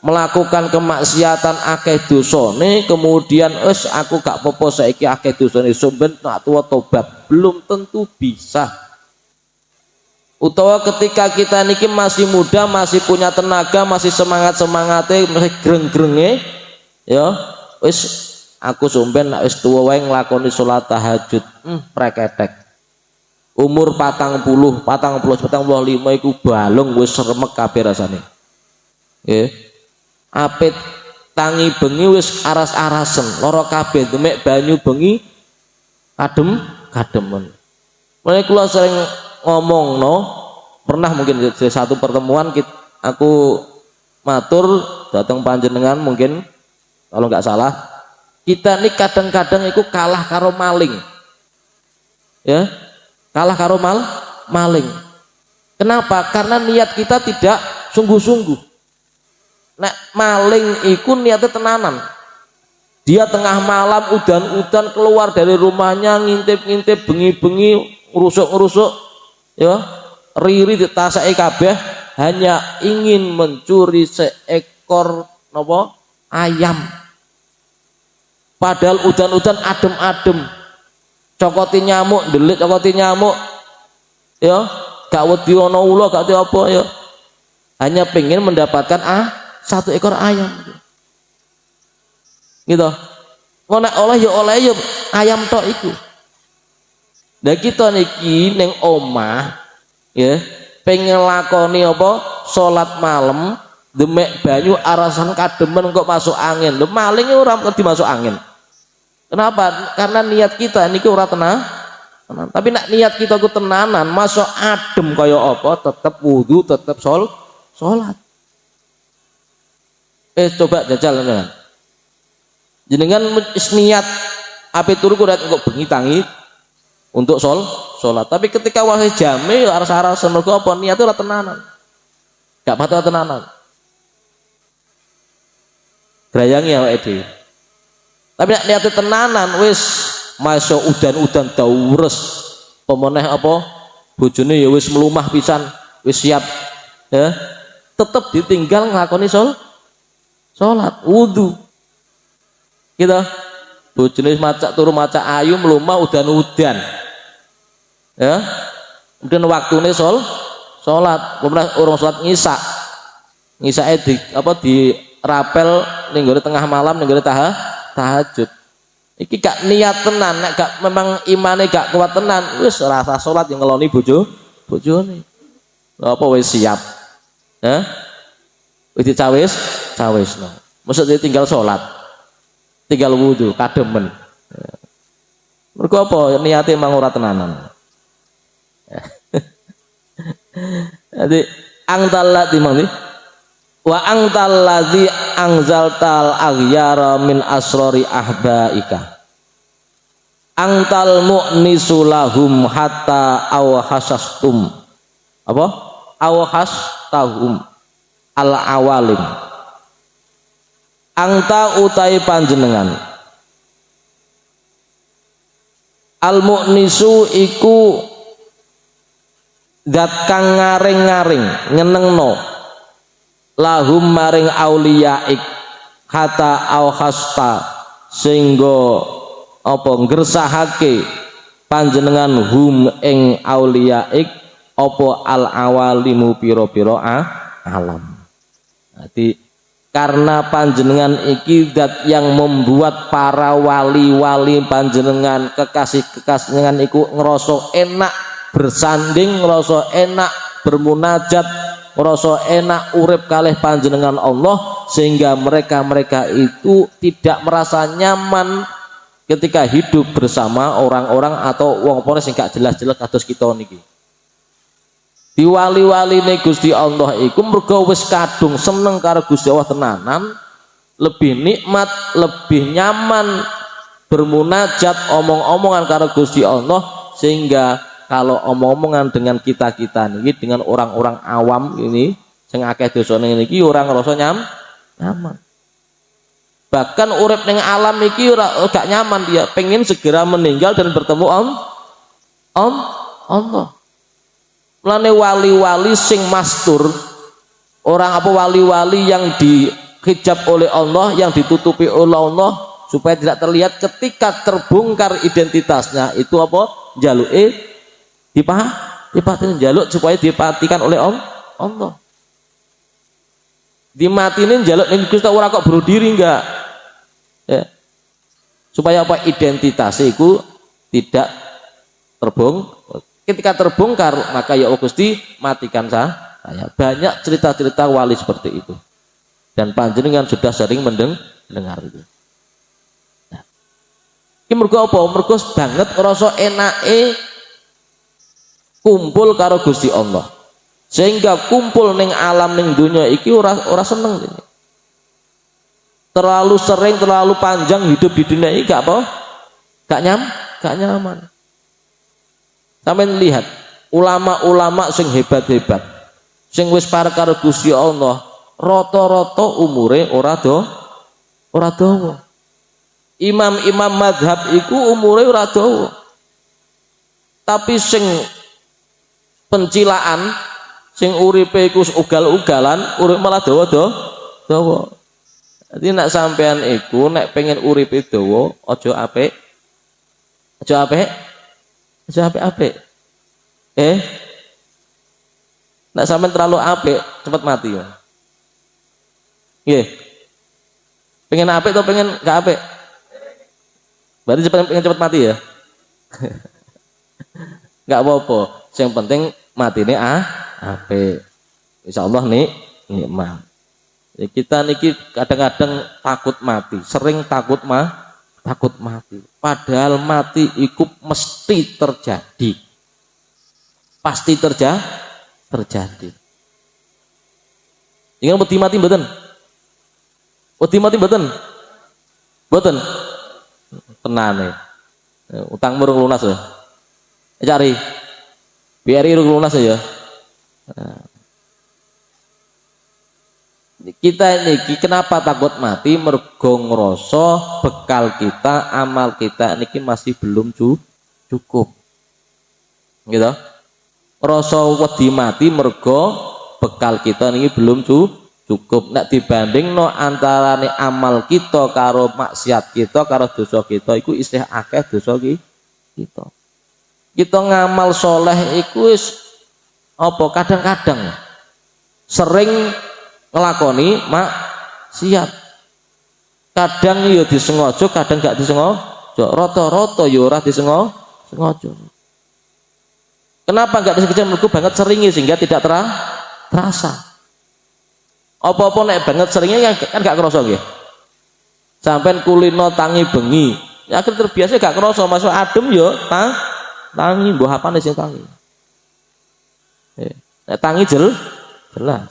melakukan kemaksiatan akeh dosane, kemudian aku gak popo saiki akeh dosane somben tak tua tobat, belum tentu bisa. Utawa ketika kita niki masih muda, masih punya tenaga, masih semangat-semangate, masih greng-grenge, ya wis aku somben nek wis tuwa wae nglakoni salat tahajud, preketek. Umur 40, 45 iku balung wis remek kabeh rasane. Nggih. Apit tangi bengi wis aras-arasen, lara kabeh demek banyu bengi kademen. Mulai kula sering ngomongno, pernah mungkin di satu pertemuan aku matur datang panjenengan mungkin kalau nggak salah, kita ini kadang-kadang iku kalah karo maling. Ya. Kalah karo maling. Kenapa? Karena niat kita tidak sungguh-sungguh. Nek maling iku niatnya tenanan. Dia tengah malam udan-udan keluar dari rumahnya ngintip-ngintip bengi-bengi ngerusuk-ngerusuk ya, riri ditasake kabeh hanya ingin mencuri seekor napa? Ayam. Padahal udan-udan adem-adem. Cokoti nyamuk, delik cokoti nyamuk, ya, gak wedi ana ula, gak wedi apa ya. Hanya pengen mendapatkan satu ekor ayam. Gitu. Ngono oleh ya ayam tok iku. Lah kita niki ning omah ya, pengen lakoni apa? Salat malam, demek banyu arasan kademen kok masuk angin. Lho maling ora mesti masuk angin. Kenapa? Karena niat kita niki ora tenan. Tapi nak niat kita ku tenanan, masuk adem kaya apa, tetap wudu, tetap salat. Coba jajal jenengan. Jenengan niat ape turu ku kok bengi tangi untuk salat. Tapi ketika wae jame aras-aras mergo apa niat ora tenanan. Gak pati tenanan. Grayangi awake dhewe. Tapi nek niate tenanan wis masuk udan-udan daures pemeneh apa bojone ya wis melumah pisan, wis siap ya tetap ditinggal ngakoni salat wudu. Gitu. Bojone maca turu maca ayu mlumah udan-udan. Ya. Kemudian waktune salat, urung salat ngisa. Ngisake di rapel ning gone tengah malam ning gone tahajud. Iki gak niat tenan, nek gak memang imane gak kuat tenan, wis rasa salat yang ngeloni bojone. Apa wis siap? Hah? Wis cawis no. Mosok tinggal salat. Tinggal wudu, kademen. Mergo apa? Niate emang ora tenanan. Jadi angtalat dimang wa angtal ladzi anzaltal aghyara min asrori ahbaika angtal mu'nisu lahum hatta awhasastum apa awhastahum al awalim angta utai panjenengan al mu'nisu iku zat kang ngaring-ngaring nyenengno lahum maring auliyaik hatta auhasta sehingga apa nggersahake panjenengan hum ing auliyaik apa al awalimu piro-piro alam. Jadi karena panjenengan iki zat yang membuat para wali-wali panjenengan kekasih-kekasih iku ngerasa enak bersanding, ngerasa enak bermunajat, ngerasa enak urip kalih panjenengan Allah, sehingga mereka itu tidak merasa nyaman ketika hidup bersama orang-orang atau wong pone sing gak jelas-jelas kados kita niki. Di wali-waline Gusti Allah iku mergo wis kadung seneng karo Gusti Allah tenanan, lebih nikmat, lebih nyaman bermunajat omong-omongan karo Gusti Allah, sehingga kalau omong-omongan dengan kita-kita ini, dengan orang-orang awam ini, sing akeh dosane niki ora ngrasa nyaman. Bahkan urip ning alam iki ora gak nyaman, dia pengen segera meninggal dan bertemu Allah. Mulane wali-wali sing mastur, orang apa wali-wali yang dihijab oleh Allah, yang ditutupi oleh Allah supaya tidak terlihat, ketika terbongkar identitasnya itu apa? Jaluke dipatin jaluk supaya dipatikan oleh Allah. Dimatinin jaluk ning Gusti ora kok bunuh diri enggak. Ya. Supaya apa? Identitasnya itu tidak terbongkar. Ketika terbongkar maka ya Gusti matikan saya. Banyak cerita-cerita wali seperti itu. Dan panjenengan sudah sering mendengar itu. Nah. Iki mergo apa? Mergo banget rasa enake kumpul karo Gusti Allah, sehingga kumpul ning alam ning dunia iki ora seneng ini. Terlalu sering, terlalu panjang hidup di dunia ini gak apa? Gak nyaman. Sampeyan lihat ulama-ulama sing hebat-hebat, sing wis parek karo Gusti Allah, rata-rata umure ora dawa. Imam-imam madhab iku umure ora dawa. Tapi sing pencilaan, sing uripe iku ugal-ugalan, urip malah dawa. Jadi nek sampean iku nek pengen uripe dawa, aja apik. Nek sampean terlalu apik, cepat mati ya. Nggih. Pengen apik atau pengen gak apik? Berarti pengen cepat mati ya. Gak apa-apa. Yang penting matine apik. Insyaallah nikmat. Ya, kita niki kadang-kadang takut mati, sering takut mati. Padahal mati itu mesti terjadi. Pasti terjadi. Ingat wedi mati mboten? Wedi mati mboten? Mboten. Tenane. Utangmu urung lunas ya. Cari. Biar urung lunas ya. Nah. Kita niki kenapa takut mati? Mergo ngrasa bekal kita, amal kita niki masih belum cukup. Gitu. Rasa wedi mati mergo bekal kita niki belum cukup. Nek dibandingno antarane amal kita karo maksiat kita karo dosa kita iku isih akeh dosa kita. Kita ngamal soleh iku wis apa kadang-kadang sering ngelakoni maksiat. Kadang ya disengaja, kadang gak disengaja. Rata-rata ya ora disengaja. Kenapa enggak disengaja? Mergo banget seringnya sehingga tidak terasa. Apa-apa nek banget seringnya kan gak kerasa nggih. Sampai kulino tangi bengi, ya akhir terbiasa gak kerasa, masuk adem ya tangi, mbah apane sing tangi. Nek tangi jelas.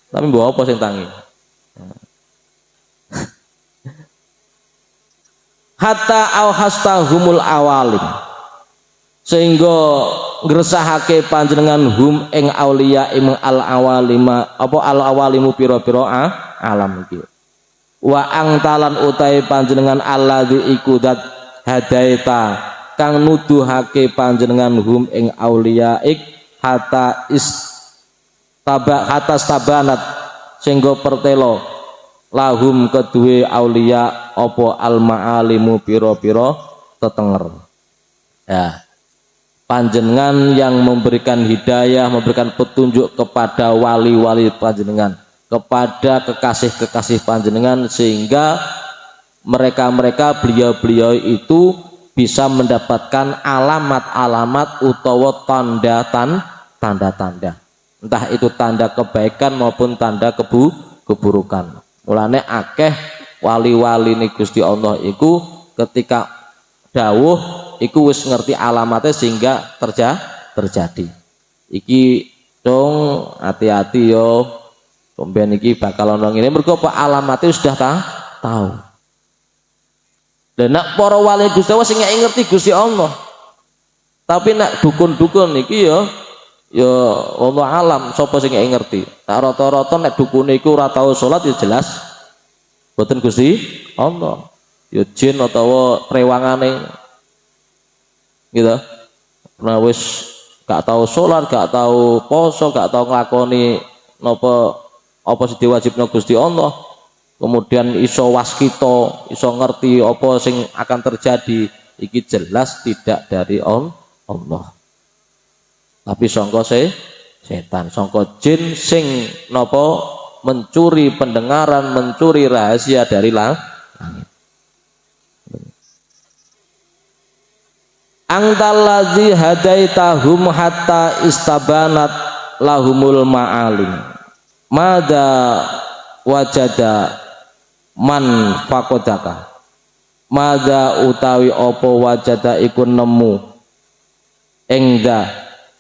Tapi mbah apa sing tangi? Hatta auhastahumul awalim, sehingga ngresahake panjenengan hum ing auliya ing al awalima apa al awalimu pira-pira alam iki. Wa angtalan utai panjenengan alladzi iku dat hadaita kang nuduhake panjenengan hum ing auliya ik hatta stabanat sehingga pertelo lahum kedue aulia apa al maalimu piro-piro tetenger. Ya, panjenengan yang memberikan hidayah, memberikan petunjuk kepada wali-wali panjenengan, kepada kekasih-kekasih panjenengan, sehingga mereka-mereka beliau-beliau itu bisa mendapatkan alamat-alamat utawa tanda-tanda, entah itu tanda kebaikan maupun tanda keburukan. Mulane akeh wali-wali ni Gusti Allah iku ketika dawuh iku wis ngerti alamatnya sehingga terjadi. Iki dong hati-hati yo. Komben iki bakal ono ngene mergo apa alamatnya sudah tahu. Dan nak para wali Gusti Allah sing ngerti Gusti Allah. Tapi nak dukun-dukun iki yo Allah alam sapa sing ngerti. Tak rata-rata nek dukune iku ora tau salat ya jelas boten Gusti Allah. Ya jin utawa prewangane. Gitu. Nah wis gak tau salat, gak tau poso, gak tau nglakoni napa apa sing diwajibno Gusti Allah. Kemudian iso waskita, iso ngerti apa sing akan terjadi, iki jelas tidak dari Allah. Tapi sangka setan, sangka jin sing napa mencuri pendengaran, mencuri rahasia dari langit. Angtallazi hadaitahum hatta istabanat lahumul ma'alim. Mada wajada man fakodaka. Mada utawi opo wajada iku nemu engda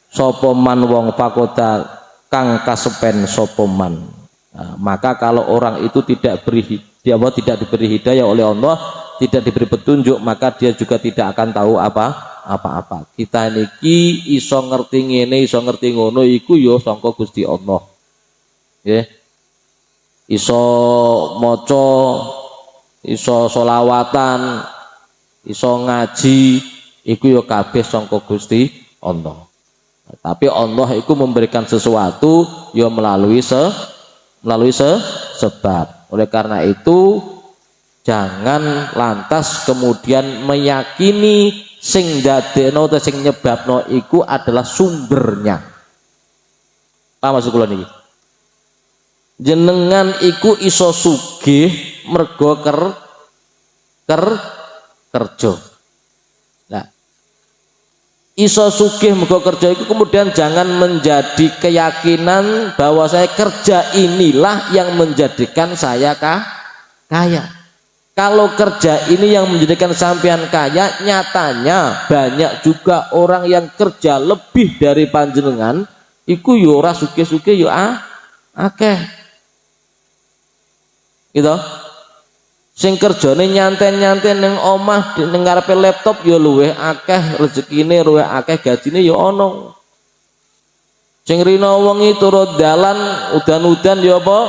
sapa man wong pakoda kang kasepen sapa man. Nah, maka kalau orang itu tidak diberi hidayah oleh Allah, tidak diberi petunjuk, maka dia juga tidak akan tahu apa-apa. Kita niki iso ngerti ngene, iso ngerti ngono iku ya sangka Gusti Allah. Nggih. Iso maca, iso selawatan, iso ngaji, iku ya kabeh sangka Gusti Allah. Tapi Allah itu memberikan sesuatu ya melalui sebab. Oleh karena itu jangan lantas kemudian meyakini sing dadekno atau sing nyebabno iku adalah sumbernya. Apa maksud kula niki? Jenengan iku iso sugih mergo kerja. Iso sugih mergo kerja itu kemudian jangan menjadi keyakinan bahwa saya kerja inilah yang menjadikan saya kaya. Kalau kerja ini yang menjadikan sampean kaya, nyatanya banyak juga orang yang kerja lebih dari panjenengan iku yo ora sugih-sugih yo akeh. Gitu. Sing kerjane nyanten-nyanten ning omah ning ngarepe laptop ya luwih akeh rezekine, luwih akeh gajine ya ana. Sing rina wengi turut dalan udan-udan ya apa?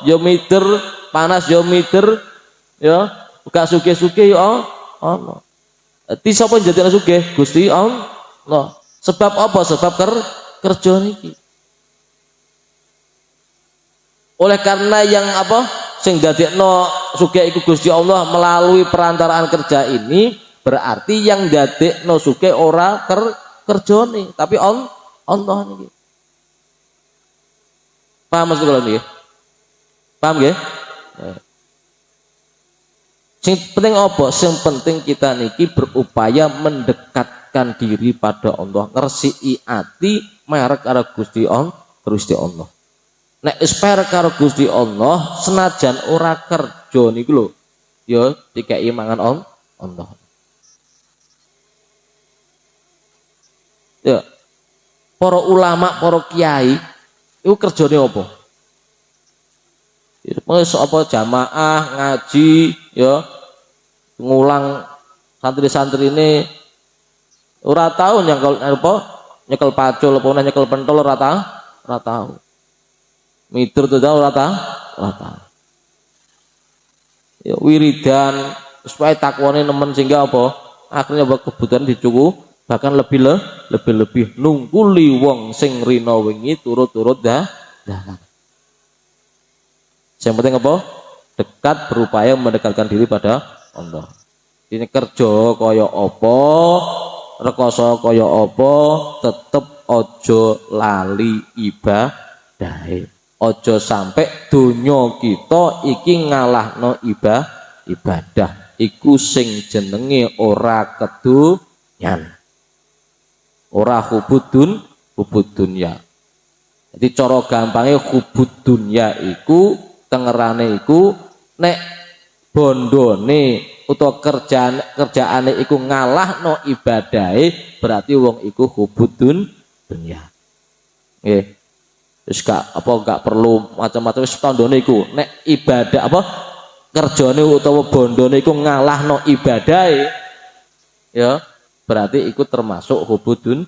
Ya mider, panas ya mider, ya gak sugih-sugih ya ana. Dadi sapa njadekno sugih? Gusti Allah. Sebab apa? Sebab kerja niki. Oleh karena yang apa sing dadekno sugih iku Gusti Allah melalui perantaraan kerja ini, berarti yang dadekno sugih ora kerjane tapi Allah niki. Paham maksud kula niki? Paham nggih? Sing penting apa? Sing penting kita niki berupaya mendekatkan diri pada Allah, ngresiki ati merek karo Gusti Allah. Nek isper karo Gusti Allah senajan ora kerja niku lho ya dikeki mangan Allah. Ya. Para ulama, para kiai iku kerjane apa? Wis apa jamaah ngaji ya ngulang santri-santri ini ora tahu nyekel pacul apa nyekel pentol ora tahu. Mitur tuh ora tahu. Ya wiridan supaya takwane nemen sehingga apa? Akhirnya kebutuhan dicukup bahkan lebih nungkuli wong sing rina wingi turut-turut dah. Yang penting apa? Dekat berupaya mendekatkan diri pada Allah. Ini kerja kaya apa, rekoso kaya apa, tetep ojo lali ibadah. Ojo sampai dunya kita iki ngalahno ibadah. Iku sing jenenge ora kedunyan. Ora hubud dunya. Jadi cara gampangnya hubud dunya iku tengerane iku nek bondone utawa kerjaane iku ngalahno ibadahe berarti wong iku hubud dunya. Nggih. Wis gak perlu macam-macam wis tandane iku nek ibadah apa kerjane utawa bondone iku ngalahno ibadahe ya berarti iku termasuk hubudun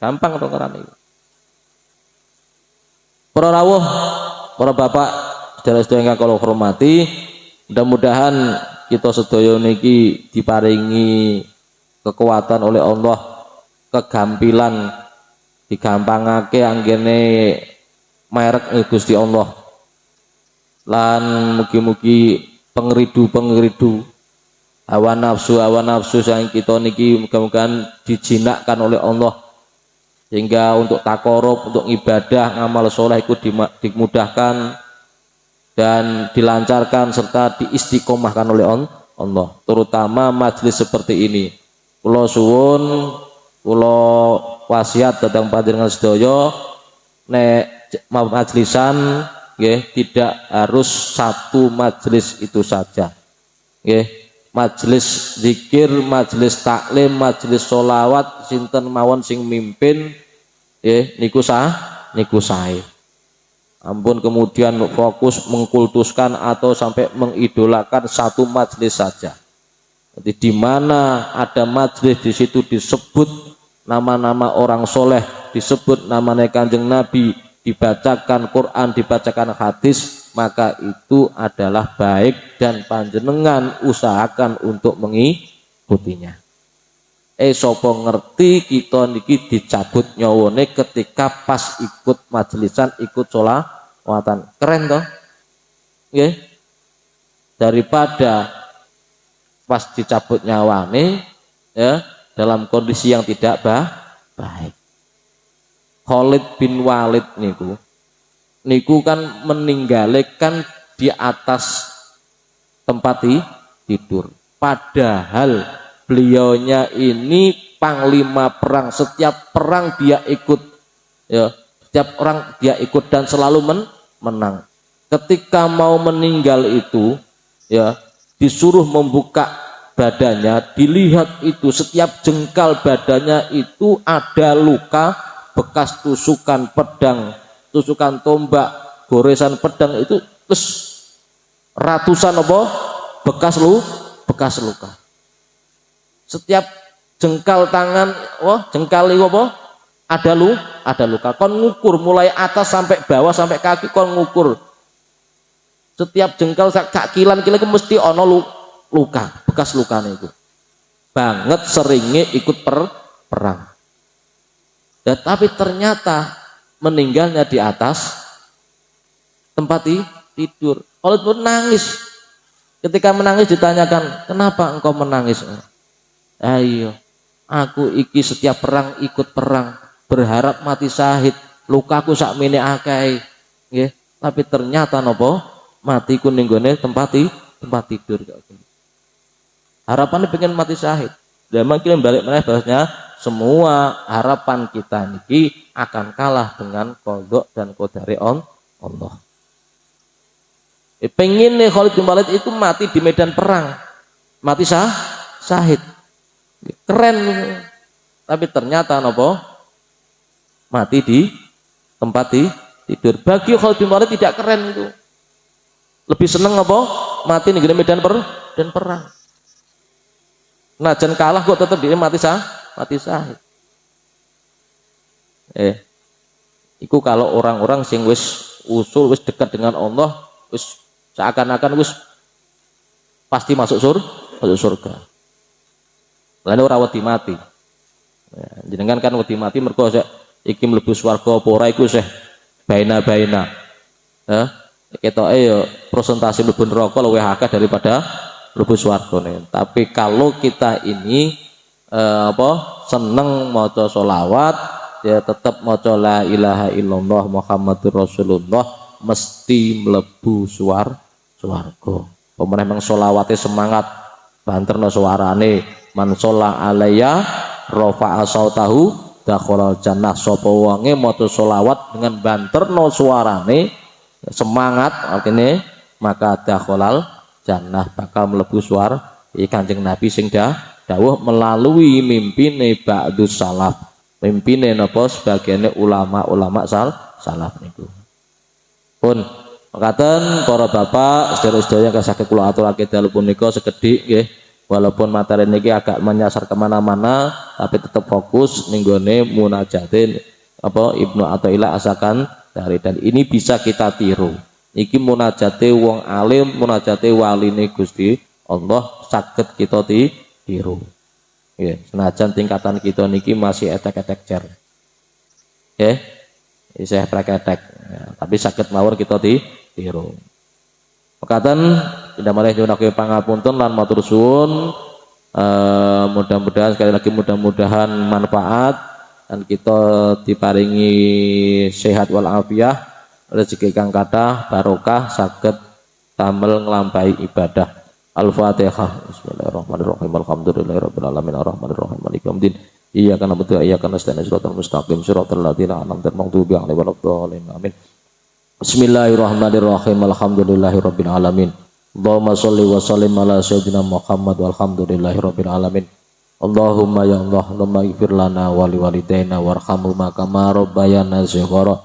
gampang to ngarane. Para rawuh, para bapak, saudara-saudara ingkang kula hormati, mudah-mudahan kita sedaya niki diparingi kekuatan oleh Allah, kegampilan digampangake anggene merek Gusti Allah. Lan mugi-mugi pengeridu hawa nafsu yang kita niki mudah-mudahan dijinakkan oleh Allah sehingga untuk takorup, untuk ibadah, ngamal soleh itu dimudahkan dan dilancarkan serta diistiqomahkan oleh Allah, terutama majelis seperti ini. Kula suwun, kula wasiat dhateng panjenengan sedaya nek majelisan nggih tidak harus satu majelis itu saja. Nggih. Majelis zikir, majelis taklim, majelis sholawat, sinten mawon sing mimpin, niku sae. Ampun kemudian fokus mengkultuskan atau sampai mengidolakan satu majelis saja. Jadi di mana ada majelis di situ disebut nama-nama orang soleh, disebut namanya Kanjeng Nabi, dibacakan Quran, dibacakan hadis, maka itu adalah baik dan panjenengan usahakan untuk mengikutinya. Sapa ngerti kita niki dicabut nyawane ketika pas ikut majelisan, ikut sholawatan. Keren toh? Nggih. Daripada pas dicabut nyawane ya dalam kondisi yang tidak baik. Khalid bin Walid niku kan meninggalkan di atas tempat tidur. Padahal beliaunya ini panglima perang, setiap perang dia ikut ya, setiap orang dia ikut dan selalu menang. Ketika mau meninggal itu ya disuruh membuka badannya, dilihat itu setiap jengkal badannya itu ada luka bekas tusukan pedang, tusukan tombak, goresan pedang itu terus ratusan apa bekas luka. Setiap jengkal tangan, jengkal itu apa ada luka. Kon ngukur mulai atas sampai bawah sampai kaki, kon ngukur. Setiap jengkal kilan itu mesti ono luka, bekas lukanya itu. Banget seringnya ikut perang. Dan tapi ternyata meninggalnya di atas tempat tidur. Khalid pun nangis. Ketika menangis ditanyakan, kenapa engkau menangis? Ayo, aku iki setiap perang ikut perang, berharap mati syahid, lukaku sakmene akeh. Nggih, tapi ternyata napa? Matiku ning gone tempat tidur. Harapannya pengen mati syahid. Dan makin balik meneh bahasanya semua harapan kita niki akan kalah dengan qada dan qadare Allah. Pengen nih Khalid bin Walid itu mati di medan perang, mati syahid, keren. Tapi ternyata nopo mati di tempat tidur. Bagi Khalid bin Walid tidak keren itu, lebih seneng apa mati di medan perang. Nah jangan kalah kok tetap dia mati syahid. Iku kalau orang-orang sing wis usul wis dekat dengan Allah, wis seakan-akan wis pasti masuk surga. Lalu ora wedi mati. Jenengan kan wedi mati mergo iki mlebu swarga apa ora iku sih baina-baina. Ketoke ya persentase mlebu neraka luwih akeh daripada mlebu swarga. Tapi kalau kita ini seneng maca selawat, ya tetap maca la ilaha illallah Muhammadur Rasulullah mesti mlebu swarga. Pemenang memang sholawatnya semangat banterno suarane man sholla alaiya rafa'a sautahu dakhalal jannah. Sapa wonge maca sholawat dengan banterno suarane semangat artinya maka dakhalal jannah bakal mlebu swarga. Kanjeng Nabi sing dawuh melalui mimpine ba'dus salaf, mimpine napa sebagian ulama salaf niku. Pun makaten para bapak sedherek-sedherek yang saged kula aturake dalu punika sekedhik nggih, walaupun materi niki agak menyasar kemana-mana tapi tetap fokus ning gone munajatin Ibnu Athaillah asakan dari, dan ini bisa kita tiru. Iki munajate wong alim, munajate waline Gusti Allah saged kita tiru. Nggih, senajan tingkatan kita niki masih etek-etek cer. Nggih. Isih praketek. Ya, tapi saged mawon kita tiru. Mekaten tidak malih nyuwunake pangapunten lan matur suwun. Mudah-mudahan sekali lagi mudah-mudahan manfaat dan kita diparingi sehat wal afiah, rezeki kang kathah, barokah saged damel nglampahi ibadah. Al-Fatihah. Bismillahirrahmanirrahim. Alhamdulillahirabbil alamin arrahmanirrahim maliki yaumiddin. Iyyaka na'budu wa iyyaka nasta'in shiratal mustaqim shiratal ladzina an'amta 'alaihim ghairil maghdubi 'alaihim waladdallin. Amin. Bismillahirrahmanirrahim. Alhamdulillahirabbil alamin. Allahumma shalli wa sallim ala sayyidina Muhammad walhamdulillahirabbil alamin. Allahumma ya Allah, Allahumma ighfir lana wa liwalidayna warhamhuma kama rabbayana shighara.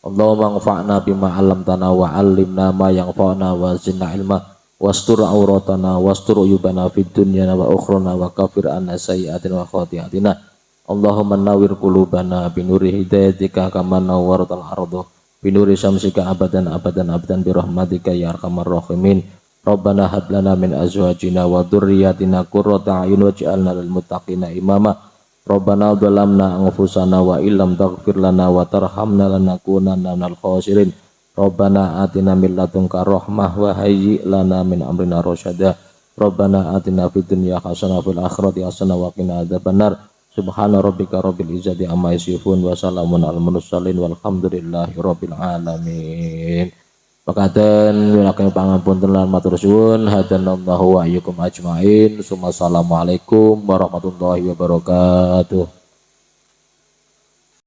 Allahumma anfa'na bima 'allamtana wa 'allimna ma yanfa'una wa zidna ilma. Wastur auratana wastur uyubana fid dunya wa ukhrana wa kafir anna sayyi'atina wa khati'atina. Allahumma nawwir qulubana binuri hidayatika kama nawwaratal ardu binuri syamsika abadan bi rahmatika ya arhamar rahimin. Rabbana hab lana min azwajina wa dzurriyyatina qurrata a'yun waj'alna lil muttaqina imama. Rabbana dhalamna anfusana wa illam taghfir lana wa tarhamna lanakunanna minal khasirin. Rabbana atina min ladunka rahmah wa hayyi lana min amrina rasyada. Rabbana atina fid dunya hasanah wa fil akhirati hasanah wa qina adzabannar. Subhana rabbika rabbil izzati amma yasifun wa salamun alal mursalin walhamdulillahi rabbil alamin. Makaten wilaken pangapunten lan matur suwun hadanallahu wa iyyakum ajmain. Assalamualaikum warahmatullahi wabarakatuh.